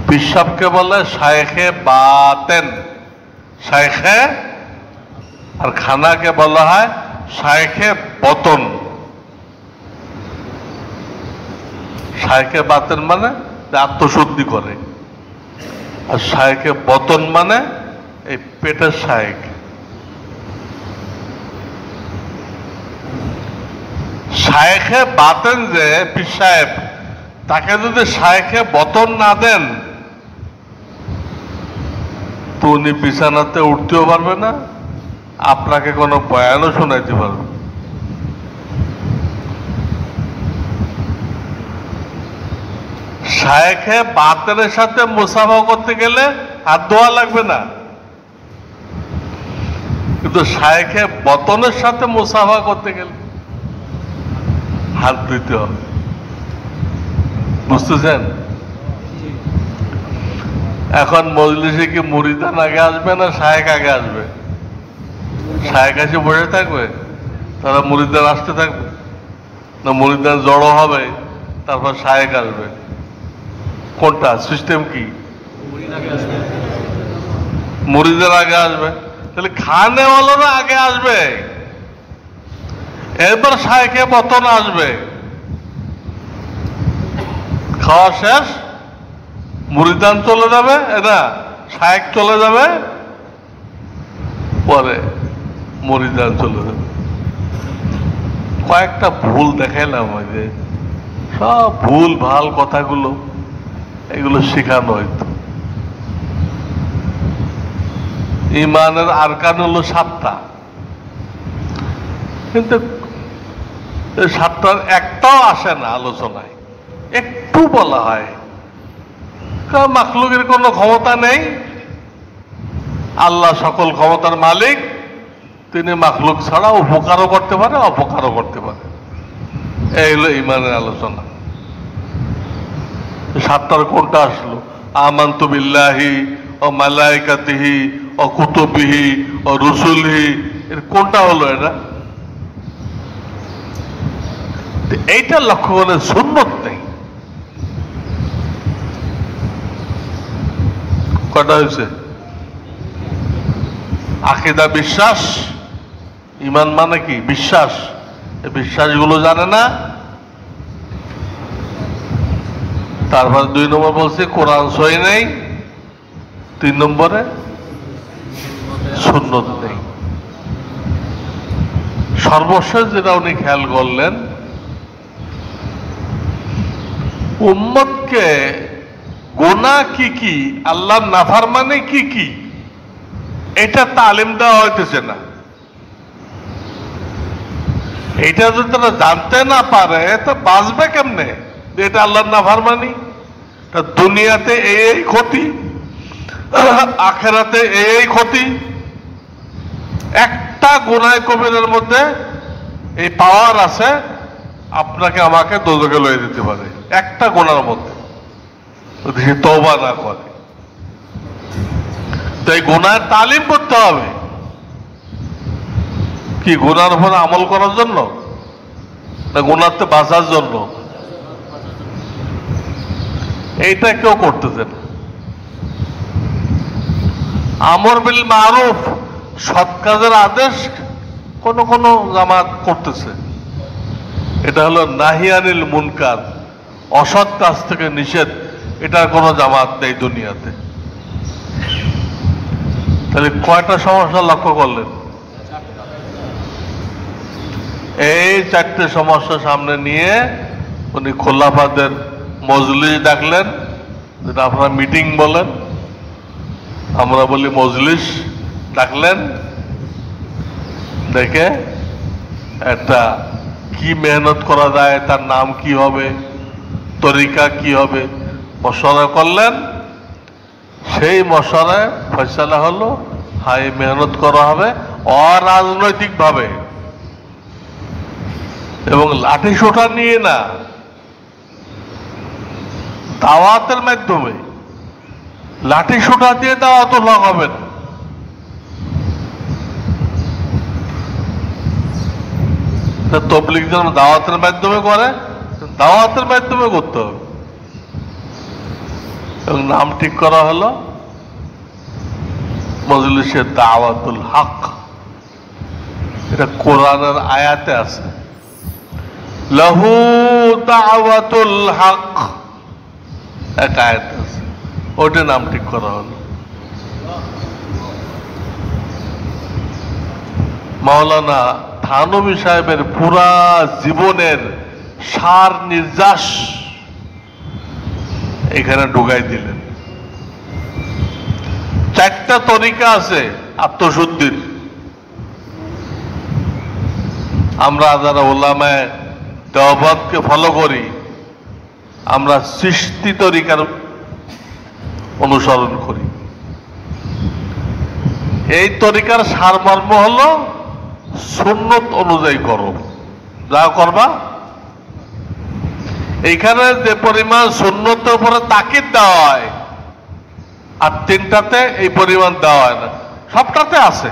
পিসাবকে বলে শায়েখে বাতেন, শায়েখে, আর খানাকে বলা হয় শায়েখে বতন। শায়েখে বাতেন মানে আত্মশুদ্ধি করে, আর শায়েখে বতন মানে এই পেটের শায়েখ। শায়েখে বাতেন যে পীর সাহেব, তাকে যদি শায়েখে বতন না দেন তো উনি বিছানাতে উঠতেও পারবে না, আপনাকে কোনো বয়ানও শোনাইতে পারবে। শায়েখে বাতেনের সাথে মুসাফা করতে গেলে হাত ধোয়া লাগবে না, কিন্তু শায়েখে বতনের সাথে মুসাফা করতে গেলে হাত দিতে হবে। বুঝতেছেন? এখন মজলিসে কি মুরিদান আগে আসবে না শায়েখ আগে আসবে? শায়েখ এসে বসে থাকবে, তারা মুরিদান আসতে থাকবে, না মুরিদান জড়ো হবে তারপর শায়েখ আসবে? কোনটা সিস্টেম? কি মুরিদান আগে আসবে? তাহলে খানেওয়ালারা আগে আসবে, এরপর শায়েখে বতন আসবে। খাওয়া শেষ, মুরিদান চলে যাবে, না শায়েখ চলে যাবে, পরে মুরিদান চলে যাবে। কয়েকটা ভুল দেখাইলাম, ওই যে সব ভুল ভাল কথাগুলো, এগুলো শেখানো হইতো। ইমানের আরকান হলো 7টা, কিন্তু 7টার একটাও আসে না আলোচনায়, একটু বলা হয়। কারণ মাখলুকের কোনো ক্ষমতা নেই, আল্লাহ সকল ক্ষমতার মালিক, তিনি মাখলুক ছাড়া উপকারও করতে পারে অপকারও করতে পারে। এই হলো ইমানের আলোচনা। 7টার কোনটা আসলো? আমান্তু বিল্লাহি ও মালাইকাতিহি ও কুতুবিহি ও রুসুলিহি, এর কোনটা হলো এটা? এইটা লক্ষ্য করে সুন্নত নেই। কটা হয়েছে? আকীদা বিশ্বাস, ইমান মানে কি? বিশ্বাস। এই বিশ্বাসগুলো জানে না। তারপর 2 নম্বর বলছে কোরআন সহি নেই, 3 নম্বরে সুন্নত নেই। সর্বশেষ যেটা উনি খেয়াল করলেন, উম্মতকে গুনাহ কি কি, আল্লাহর নাফরমানি কি কি, এটা তালিম দেওয়া হইতেছে না। এটা যদি তারা জানতে না পারে তো বাঁচবে কেমনে যে এটা আল্লাহর নাফরমানি। দুনিয়াতে এই ক্ষতি, আখেরাতে এই ক্ষতি। একটা গুনাহ কবিরের মধ্যে এই পাওয়ার আছে, আপনাকে আমাকে দোজখে লয়ে দিতে পারে, একটা গুনার মধ্যে, যদি সে তওবা না করে। তো এই গুনাহের তালিম করতে হবে কি, গুনার উপর আমল করার জন্য না গুনাতে বাঁচার জন্য? এইটা কেউ করতেছে না। আমর বিল মারুফ, সৎ কাজের আদেশ কোন কোন জামাত করতেছে, এটা হলো নাহি আনিল মুনকার, অসৎ কাজ থেকে নিষেধ, এটার কোন জামাত নেই দুনিয়াতে। তাহলে কয়টা সমস্যা লক্ষ্য করলেন? এই 4টে সমস্যা সামনে নিয়ে উনি খোলাফাদের মজলিস ডাকলেন, যেটা আপনারা মিটিং বলেন, আমরা বলি মজলিস। ডাকলেন, দেখে একটা কি মেহনত করা যায়, তার নাম কি হবে, তরিকা কি হবে, মশওয়ারা করলেন। সেই মশওয়ারায় ফয়সালা হলো হাই মেহনত করা হবে অরাজনৈতিক ভাবে, এবং লাঠি সোটা নিয়ে না, দাওয়াতের মাধ্যমে। লাঠি সোটা দিয়ে দাওয়াত হবে না। তবলিগ যেন দাওয়াতের মাধ্যমে করে, দাওয়াতের মাধ্যমে করতে হবে। এবং নাম ঠিক করা হলো মজলিসে দাওয়াতুল হক। এটা কোরআনের আয়াতে আছে, লাহু দাওয়াতুল হক, এক আয়াত আছে, ওইটা নাম ঠিক করা হলো। মাওলানা থানবী সাহেবের পুরা জীবনের সার নির্যাস এখানে ঢুকাই দিলেন। 4টা তরিকা আছে আত্মশুদ্ধির। আমরা যারা উলামায়ে দেওবন্দকে ফলো করি, আমরা সৃষ্টি তরিকার অনুসরণ করি। এই তরিকার সারমর্ম হলো সুন্নত অনুযায়ী করো, যা করবা। এইখানে যে পরিমাণ সুন্নতের উপরে তাকিদ দেওয়া হয়, আর 3টাতে এই পরিমাণ দেওয়া হয় না, সবটাতে আছে।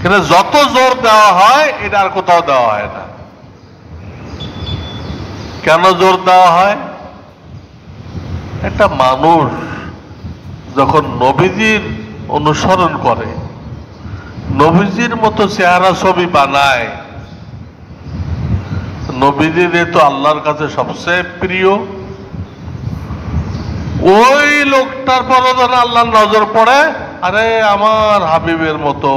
কিন্তু যত জোর দেওয়া হয় এটা আর কোথাও দেওয়া হয় না। কেন জোর দেওয়া হয়? একটা মানুষ যখন নবীজির অনুসরণ করে, নবীজির মতো চেহারা ছবি বানায়, নবীজির তো আল্লাহর কাছে সবচেয়ে প্রিয়, ওই লোকটার পরে যখন আল্লাহর নজর পড়ে, আরে আমার হাবিবের মতো,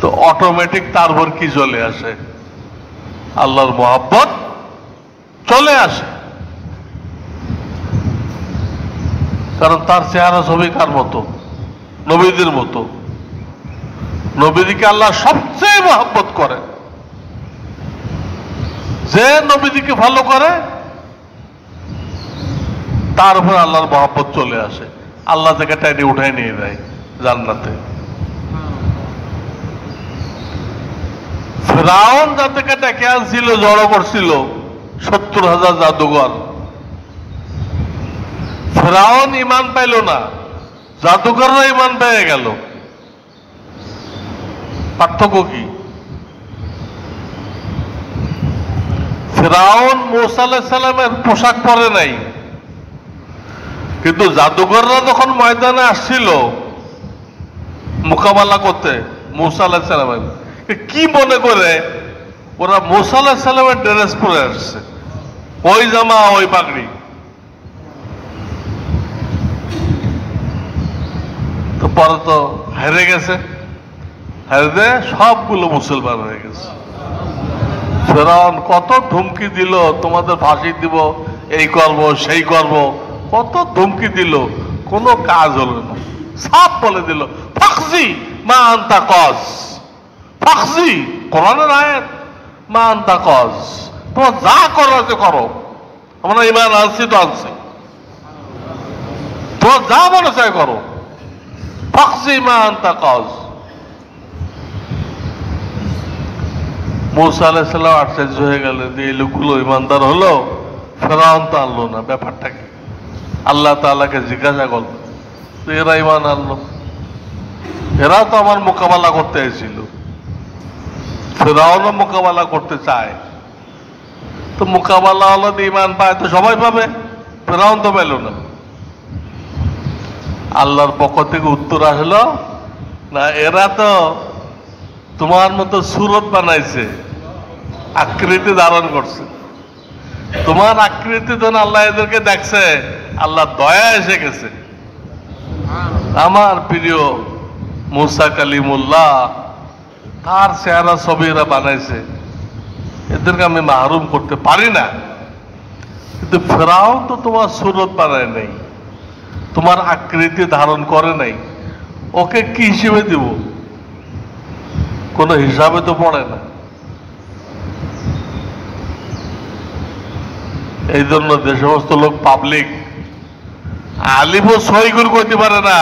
তো অটোমেটিক তার উপর কি চলে আসে? আল্লাহর মোহাব্বত চলে আসে। কারণ তার চেহারা ছবি কার মতো? নবীদের মতো। নবীদিকে আল্লাহ সবচেয়ে মহব্বত করে। যে নবীদিকে ফলো করে তার উপর আল্লাহর মহব্বত চলে আসে, আল্লাহ থেকে টাইনে উঠাই নিয়ে দেয় জান্নাতে। ফিরআউন যাদেরকে ডেকে আনছিল, জড়ো করছিল 70,000 জাদুঘর, ফিরআউন ঈমান পাইল না, জাদুঘররা ঈমান পেয়ে গেল। পার্থক্য কি? ফিরআউন মূসা আলাইহিস সালামের পোশাক পরে নাই, কিন্তু জাদুঘররা যখন ময়দানে আসছিল মোকাবেলা করতে, মুসা আলাইহিস সালামের। কি মনে করে ওরা মুসা আলাইহিস সালামের ড্রেস পরে আসছে, ওই জামা ওই পাগড়ি। তো পরে তো হেরে গেছে, হেরে সবগুলো মুসলমান হয়ে গেছে। ফেরাউন কত ধুমকি দিল, তোমাদের ফাঁসি দিব, এই করব সেই করব, কত ধুমকি দিল, কোনো কাজ হলো না। সাপ বলে দিল ফাকজি মা আনতা কজ, ফাকজি কোরআনের আয়াত, মা আনতা কজ, তোমার যা করো যে করো, আমরা ইমান আনছি তো আনছি, তোমার যা মনে চাই করো, ফাকজি মা আনতা কজ। মুসা আলাইহিস সালাম আশ্চর্য হয়ে গেলেন যে এই লোকগুলো ইমানদার হলো, ফেরাউন তো আনলো না, ব্যাপারটা কি? আল্লাহ তাআলাকে জিজ্ঞাসা করল, এরা ইমান আনলো, এরা তো আমার মোকাবেলা করতে এসেছিল, ফেরাউনও মোকাবেলা করতে চায়, তো মোকাবেলা হলো ইমান পায় তো সবাই পাবে, ফেরাউন তো পেল না। আল্লাহর পক্ষ থেকে উত্তর আসলো, না এরা তো তোমার মতো সুরত বানাইছে, আকৃতি ধারণ করছে, তোমার আকৃতি যখন আল্লাহ এদেরকে দেখছে, আল্লাহ দয়া এসে গেছে। আমার প্রিয় মুসা কালিমুল্লাহ, তার চেহারা ছবি এরা বানাইছে, এদেরকে আমি মাহরুম করতে পারি না। কিন্তু ফেরাউন তো তোমার সুরত বানায় নাই, তোমার আকৃতি ধারণ করে নাই, ওকে কি হিসেবে দিব? কোন হিসাবে তো পড়ে না। এই জন্য যে সমস্ত লোক পাবলিক আলিমও সহিগুল করতে পারে না,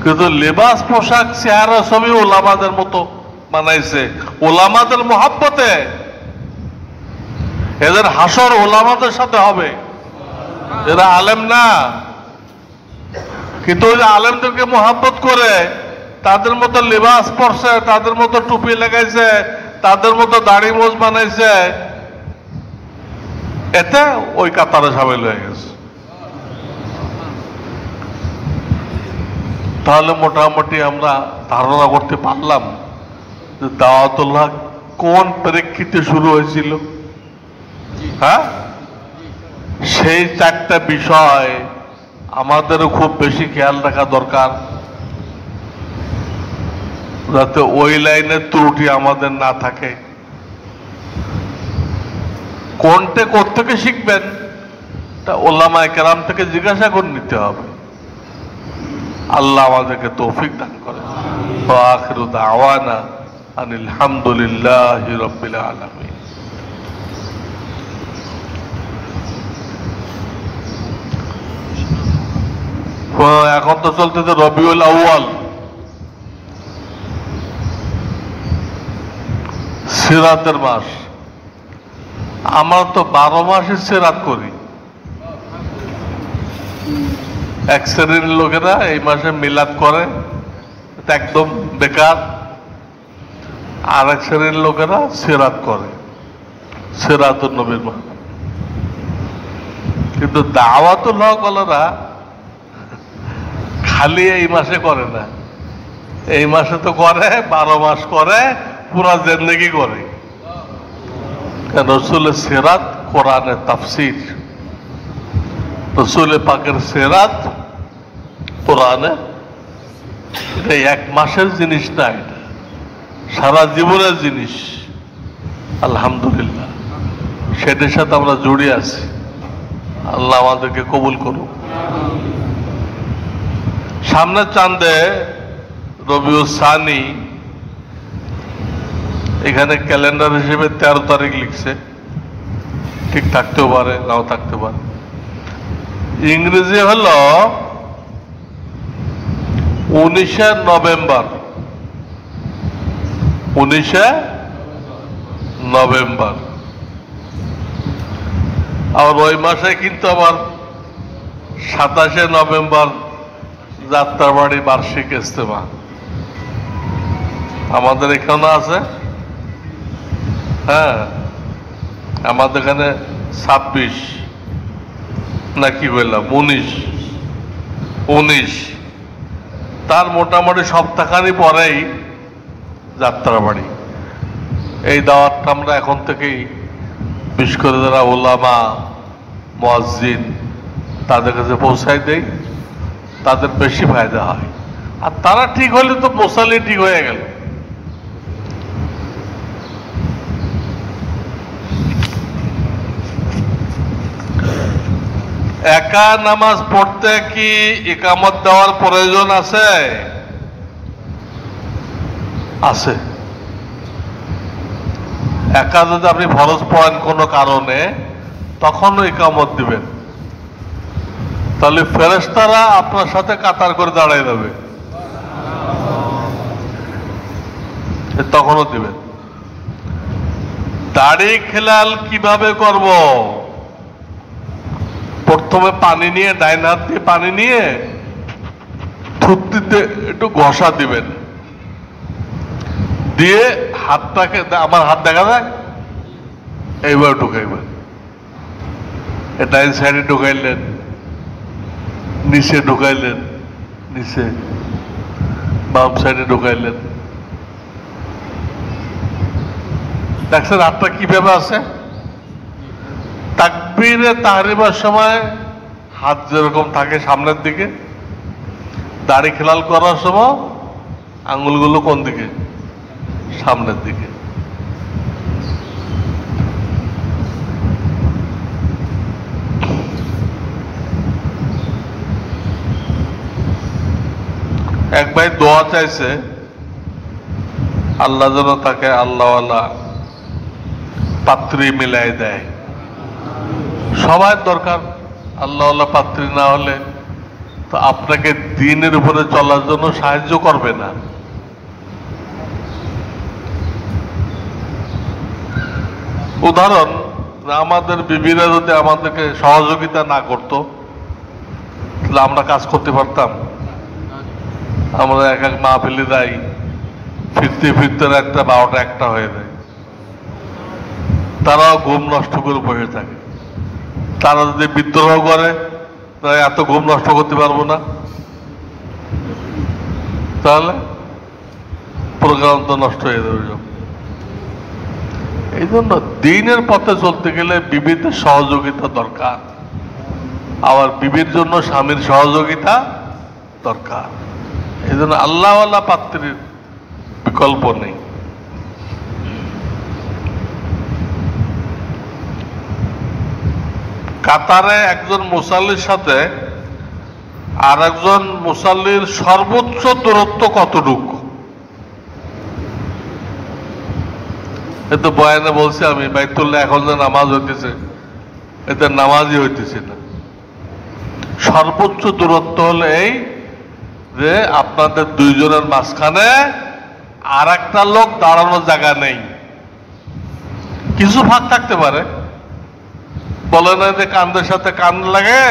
কিন্তু লেবাস পোশাক চেহারা ছবি ওলামাদের মতো বানাইছে, ওলামাদের মহাব্বতে। এদের হাসর ওলামাদের সাথে হবে, এরা আলেম না, কিন্তু ওই যে আলেমদেরকে মহাব্বত করে তাদের মতো লেবাস পরছে, তাদের মতো টুপি লাগাইছে, তাদের মতো দাড়ি মোজ বানাইছে, এতে ওই কাতারে সামিল হয়ে গেছে। তাহলে মোটামুটি আমরা ধারণা করতে পারলাম যে দাওয়াতুল্লাহ কোন প্রেক্ষিতে শুরু হয়েছিল। হ্যাঁ, সেই চারটা বিষয় আমাদেরও খুব বেশি খেয়াল রাখা দরকার, যাতে ওই লাইনের ত্রুটি আমাদের না থাকে। কোনটা কোত্থেকে শিখবেন তা ওলামায়ে কেরাম থেকে জিজ্ঞাসা করে নিতে হবে। আল্লাহ আমাদেরকে তৌফিক দান করেন। ওয়া আখিরু দাওয়ানা আনিল হামদুলিল্লাহি রাব্বিল আলামিন। এখন তো চলতেছে রবিউল আউয়াল, সিরাতের মাস। আমরা তো 12 মাসে সিরাত করি। এক শ্রেণীর লোকেরা এই মাসে মিলাদ করে, একদম বেকার। আর এক শ্রেণীর লোকেরা সিরাত করে, সিরাতুন নবীর মাস। কিন্তু দাওয়াতুল হক ওয়ালারা খালি এই মাসে করে না, এই মাসে তো করে, 12 মাস করে, পুরা জিন্দেগি করে। রসুলের সিরাত কোরআনের তাফসীর, রসুল পাকের সিরাত কোরআনে, এটা এক মাসের জিনিস না, এটা সারা জীবনের জিনিস। আলহামদুলিল্লাহ, সেটার সাথে আমরা জড়িয়ে আছি। আল্লাহ আমাদেরকে কবুল করুন। সামনের চাঁদে রবিউল সানি, এখানে ক্যালেন্ডার হিসেবে 13 তারিখ লিখছে, ঠিক থাকতেও পারে নাও থাকতে পারে। ইংরেজি হল 19শে নভেম্বর, 19শে নভেম্বর। আর ওই মাসে কিন্তু আবার 27শে নভেম্বর যাত্রাবাড়ি বার্ষিক ইজতেমা আমাদের এখানে আছে। হ্যাঁ, আমাদের এখানে 26 না কি বললাম 19 তার মোটামুটি সপ্তাহখানি পরেই যাত্রাবাড়ি। এই দাওয়াতটা আমরা এখন থেকেই বিশেষ করে যারা ওলামা মুয়াজ্জিন তাদের কাছে পৌঁছাই দেই, তাদের বেশি ফায়দা হয়। আর তারা ঠিক হলে তো পৌঁছালে ঠিক হয়ে গেল। একা নামাজ পড়তে কি ইকামত দেওয়ার প্রয়োজন আছে? আছে। একা যদি আপনি ফরজ পড়েন কোনো কারণে, তখনও ইকামত দিবেন, তাহলে ফেরেশতারা আপনার সাথে কাতার করে দাঁড়ায় যাবে, তখনও দিবেন। দাড়ি খেলাল কিভাবে করব? প্রথমে পানি নিয়ে, ডাইন হাত দিয়ে পানি নিয়ে থুতনিতে একটু ঘষা দিবেন, দিয়ে হাতটাকে, আমার হাত দেখা যায়, এইবার ঢুকাইবেন। ডাইন সাইডে ঢুকাইলেন, নিচে ঢুকাইলেন, নিচে বাম সাইডে ঢুকাইলেন। দেখছেন হাতটা কিভাবে আছে? তাকবীরে তাহরিমার সময় হাত যেরকম থাকে সামনের দিকে, দাড়ি খেলাল করার সময় আঙ্গুলগুলো কোন দিকে? সামনের দিকে। এক ভাই দোয়া চাইছে আল্লাহ যেন তাকে আল্লাহওয়ালা পাত্রী মিলাই দেয়। সবার দরকার, আল্লাহওয়ালা পাত্রী না হলে তো আপনাকে দ্বীনের উপরে চলার জন্য সাহায্য করবে না। উদাহরণ, আমাদের বিবিরা যদি আমাদেরকে সহযোগিতা না করতো তাহলে আমরা কাজ করতে পারতাম? আমরা এক এক মাহফিলে যাই, ফিরতে ফিরতে একটা 12টা 1টা হয়ে যায়। তারাও ঘুম নষ্ট করে বসে থাকে। তারা যদি বিদ্রোহ করে, তারা এত ঘুম নষ্ট করতে পারবো না, তাহলে প্রোগ্রাম তো নষ্ট হয়ে যাবে সব। এই জন্য দ্বীনের পথে চলতে গেলে বিবিদের সহযোগিতা দরকার, আবার বিবির জন্য স্বামীর সহযোগিতা দরকার। এই জন্য আল্লাহওয়ালা পাত্রীর বিকল্প নেই। কাতারে একজন মুসাল্লির সাথে আর একজন মুসাল্লির সর্বোচ্চ দূরত্ব কতটুকু? এতে বয়ানে বলছি আমি, বাইতুল্লাহ এখন যে নামাজ হইতেছে, এতে নামাজই হইতেছে না। সর্বোচ্চ দূরত্ব হলে এই যে আপনাদের দুইজনের মাঝখানে আর একটা লোক দাঁড়ানোর জায়গা নেই। কিছু ফাঁক থাকতে পারে, বলে না যে কান্দের সাথে কান লাগে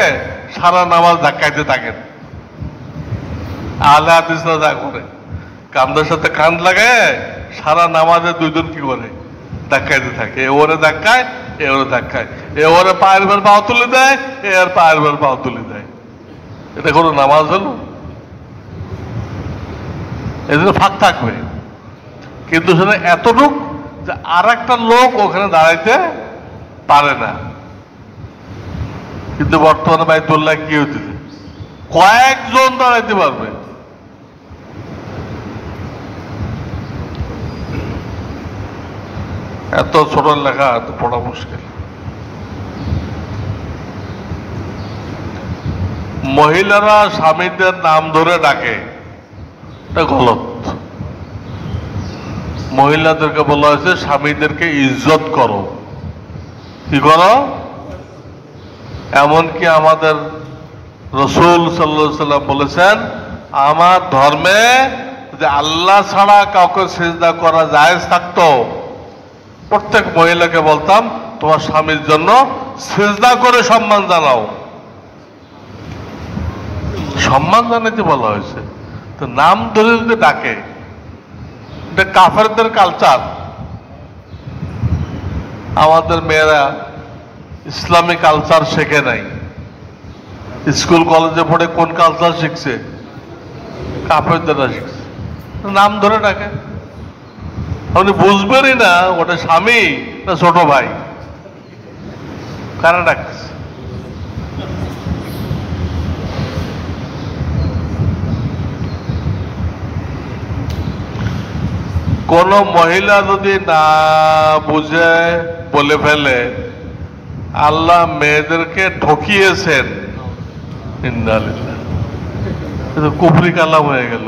সারা নামাজ ধাক্কাইতে থাকেন। আহলে হাদিসরা যা করে, কান্দের সাথে কান লাগে সারা নামাজে দুইজন কি করে? ধাক্কাইতে থাকে। এ ওরে ধাক্কায়, এ ওরে ধাক্কায়, এ ওরে পায়ের ভর পাও তুলে দেয়, এ আর পায়ের ভর পাও তুলে দেয়। এটা কোনো নামাজ হলো? এজন্য ফাঁক থাকবে, কিন্তু সেটা এতটুক যে আর একটা লোক ওখানে দাঁড়াইতে পারে না। কিন্তু বর্তমানে বাইতুল্লাহ কি হইতেছে, কয়েকজন দাঁড়াইতে পারবে। এত ছোট লেখা এত পড়া মুশকিল। মহিলারা স্বামীদের নাম ধরে ডাকে, এটা গলত। মহিলাদেরকে বলা হয়েছে স্বামীদেরকে ইজ্জত করো। কি করো? এমনকি আমাদের রাসূল সাল্লাল্লাহু আলাইহি সাল্লাম বলেছেন, আমার ধর্মে যে আল্লাহ ছাড়া কাউকে সিজদা করা জায়েজ থাকতো, প্রত্যেক মহিলাকে বলতাম তোমার স্বামীর জন্য সিজদা করে সম্মান জানাও। সম্মান জানাতে বলা হয়েছে, তো নাম ধরে যদি ডাকে, এটা কাফেরদের কালচার। আমাদের মেয়েরা ইসলামী কালচার শেখে নাই। স্কুল কলেজে পড়ে কোন কালচার শিখছে? কাফের দ্বারা শিখছে, নাম ধরে ডাকে। আপনি বুঝবেনই না ওটা স্বামী না ছোট ভাই, কারা ডাকতেছে। কোন মহিলা যদি না বুঝে বলে ফেলে আল্লাহ মেয়েদেরকে ঠকিয়েছেন, ইন্নালিল্লাহ, কুফরি কালাম হয়ে গেল।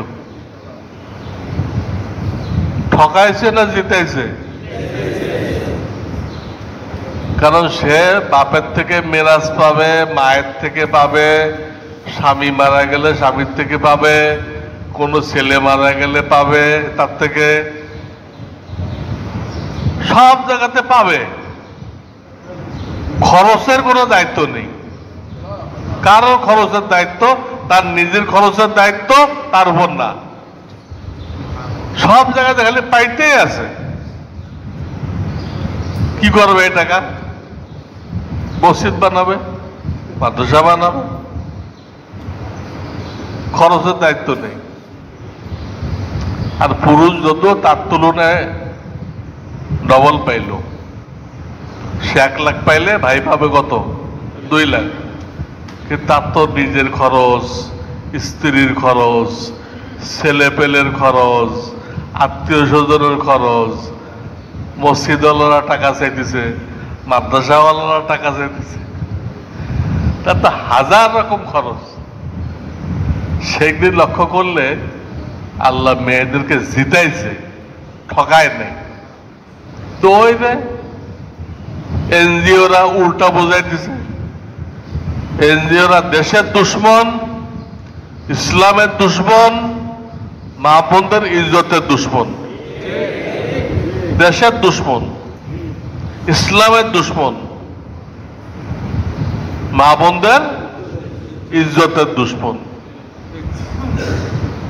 ঠকাইছে না জিতাইছে? কারণ সে বাপের থেকে মেরাজ পাবে, মায়ের থেকে পাবে, স্বামী মারা গেলে স্বামীর থেকে পাবে, কোনো ছেলে মারা গেলে পাবে তার থেকে, সব জায়গাতে পাবে। খরচের কোনো দায়িত্ব নেই, কারোর খরচের দায়িত্ব তার নিজের খরচের দায়িত্ব তার উপর না। সব জায়গাতে খালি পাইতেই আছে। কি করবে এই টাকা? মসজিদ বানাবে, মাদ্রাসা বানাবে, খরচের দায়িত্ব নেই। আর পুরুষ যত তার তুলনায় ডবল পাইল। সে 1 লাখ পাইলে ভাই পাবে কত? 2 লাখ। কিন্তু তার তো নিজের খরচ, স্ত্রীর খরচ, ছেলে পেলের খরচ, আত্মীয় স্বজনের খরচ, মসজিদওয়ালারা টাকা চাইতেছে, মাদ্রাসাওয়ালারা টাকা চাইতেছে, তার তো 1000 রকম খরচ। সেদিন লক্ষ্য করলে আল্লাহ মেয়েদেরকে জিতাইছে, ঠকায় নেই। তো ওই যে এনজিওরা উল্টা বোঝাই দিছে। এনজিওরা দেশের দুশ্মন, ইসলামের দুশ্মন, মা বোনদের ইজ্জতের দুশ্মন। দেশের দুশ্মন, ইসলামের দুশ্মন, মা বোনদের ইজ্জতের দুশ্মন।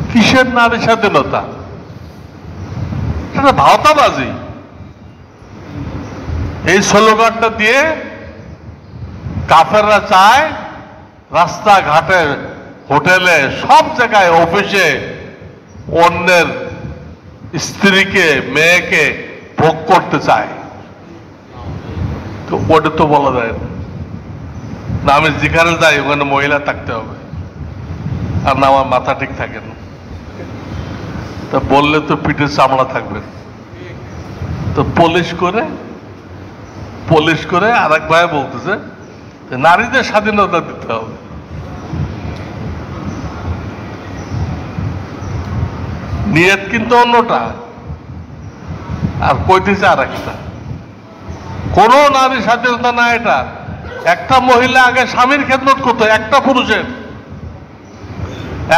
কিসের নারী স্বাধীনতা? এটা ভাওতাবাজি। এই স্লোগানটা দিয়ে কাফেররা চায় রাস্তাঘাটে, হোটেলে, সব জায়গায়, অফিসে অন্যের স্ত্রীকে, মেয়েকে ভোগ করতে চায়। তো ওটা তো বলা যায় না। আমি যেখানে যাই ওখানে মহিলা থাকতে হবে, আর না আমার মাথা ঠিক থাকে না। তা বললে তো পিঠের চামড়া থাকবে। তো পুলিশ করে আর এক ভাই বলতেছে নারীদের স্বাধীনতা দিতে হবে। নিয়ত কিন্তু অন্যটা, আর কইতেছে আর একটা। কোন নারী স্বাধীনতা না এটা। একটা মহিলা আগে স্বামীর খেদমত করতো, একটা পুরুষের।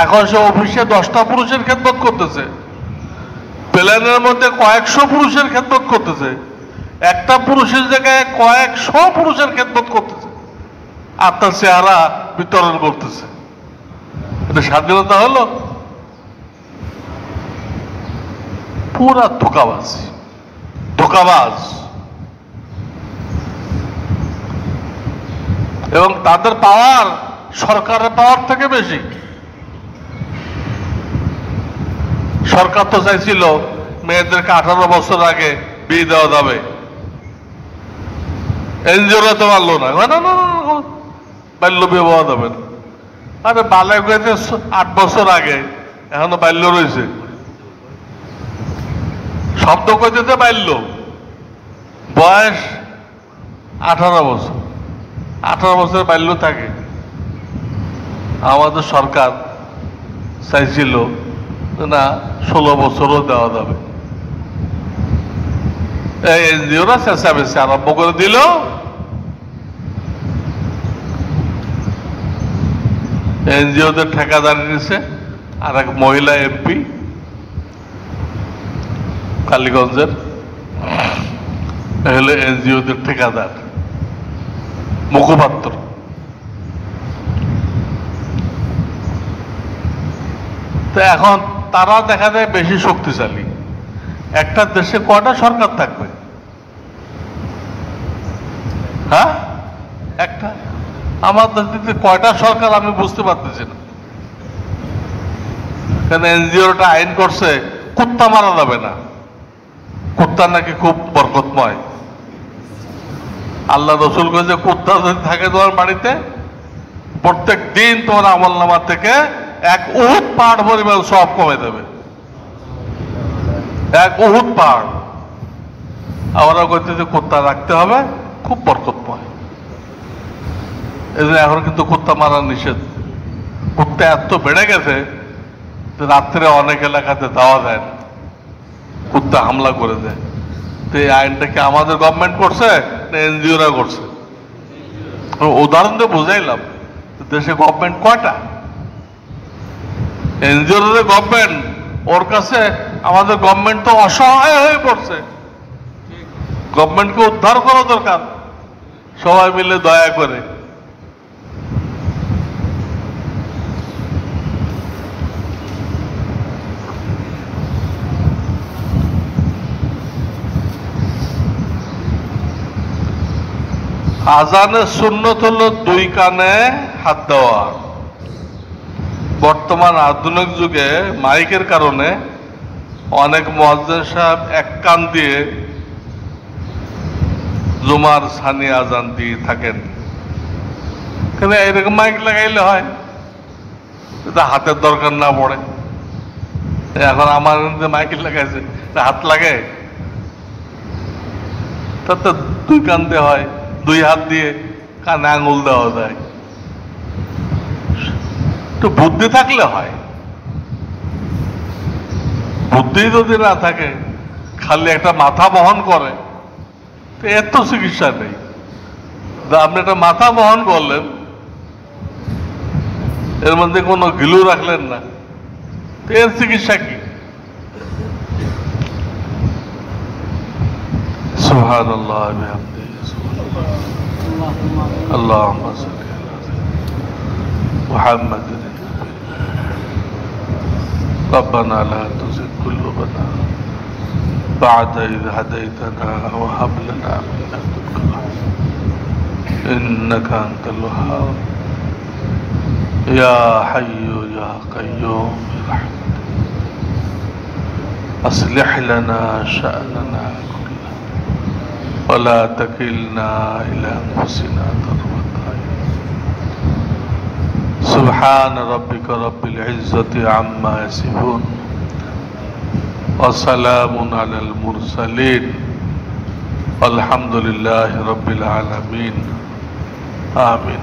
এখন সে অফিসে 10টা পুরুষের খেদমত করতেছে, প্লেনের মধ্যে কয়েকশো পুরুষের খেদমত করতেছে, একটা পুরুষের জায়গায় কয়েকশো পুরুষের খেদমত করতেছে, আর তার চেহারা বিতরণ করতেছে। এটা স্বাধীনতা হলো? পুরা ধোঁকাবাজ। এবং তাদের পাওয়ার সরকারের পাওয়ার থেকে বেশি। সরকার তো চাইছিল মেয়েদেরকে 18 বছর আগে বিয়ে দেওয়া যাবে, এনজিওরা তো পারলো না, বাল্য বিবাহ যাবে না। আরে বালে গেছে 8 বছর আগে, এখনো বাল্য রয়েছে। শব্দ কইতেছে বাল্য, বয়স 18 বছর। 18 বছর বাল্য থাকে। আমাদের সরকার চাইছিল না 16 বছরও দেওয়া যাবে। এই এনজিওরা চেঁচামেচি আরম্ভ করে দিল। এনজিওদের ঠিকাদারি নিছে আর এক মহিলা এমপি কালীগঞ্জের, হলে এনজিওদের ঠিকাদার, মুখপাত্র। তো এখন তারা দেখা যায় বেশি শক্তিশালী। একটা দেশে কয়টা সরকার থাকবে? হ্যাঁ, একটা। আমাদের দেশে কয়টা সরকার আমি বুঝতে পারতেছি না। কেন এনজিওটা আইন করছে কুত্তা মারা যাবে না, কুত্তা নাকি খুব বরকতময়। আল্লাহ রসুল যে কুত্তা যদি থাকে তোমার বাড়িতে, প্রত্যেক দিন তোমার আমল নামার থেকে এক উহুদ পাহাড় পরিমাণ সব কমে দেবে, এক উহুদ পাহাড়। আমরা কইতেছে কুত্তা রাখতে হবে, খুব বরকতময়। এই জন্য এখন কিন্তু কুত্তা মারা নিষেধ। কুত্তা এত বেড়ে গেছে যে রাত্রে অনেক এলাকাতে দেওয়া যায় না, কুত্তা হামলা করে দেয়। তো এই আইনটা কি আমাদের গভর্নমেন্ট করছে না এনজিওরা করছে? উদাহরণ দিয়ে বুঝাইলাম দেশে গভর্নমেন্ট কয়টা, এনজিওর যে গভর্নমেন্ট, ওর কাছে আমাদের গভর্নমেন্ট তো অসহায় হয়ে পড়ছে। গভর্নমেন্টকে উদ্ধার করা দরকার, সবাই মিলে দয়া করে। আজানের সুন্নত হলো দুই কানে হাত দেওয়া। বর্তমান আধুনিক যুগে মাইকের কারণে অনেক মুয়াজ্জিন সাহেব এক কান দিয়ে জুমার সানি আজান দিয়ে থাকেন। কেন এরকম মাইক লাগাইলে হয়, এটা হাতের দরকার না পড়ে। এখন আমার মাইক লাগাইছে, হাত লাগে, তাতে দুই কান দিয়ে হয়, দুই হাত দিয়ে কানে আঙুল দেওয়া যায়। তো বুদ্ধি থাকলে হয়, বুদ্ধি যদি না থাকে, খালি একটা মাথা বহন করে, তো এর তো চিকিৎসা নেই। আপনি একটা মাথা বহন করলেন, এর মধ্যে কোনো গিলু রাখলেন না, তো এর চিকিৎসা কি? সুবহানাল্লাহ বিহামদিহি, আল্লাহুম্মা সাল্লি আলা মুহাম্মাদিন। ربنا لا تزغ قلوبنا بعد إذ هديتنا وهب لنا من لدنك رحمة إنك أنت الوهاب يا حي يا قيوم برحمتك أصلح لنا شأننا كله ولا تكلنا إلى أنفسنا طرفة عين سبحان ربك رب العزة عما يصفون وسلام على المرسلين والحمد لله رب العالمين آمين।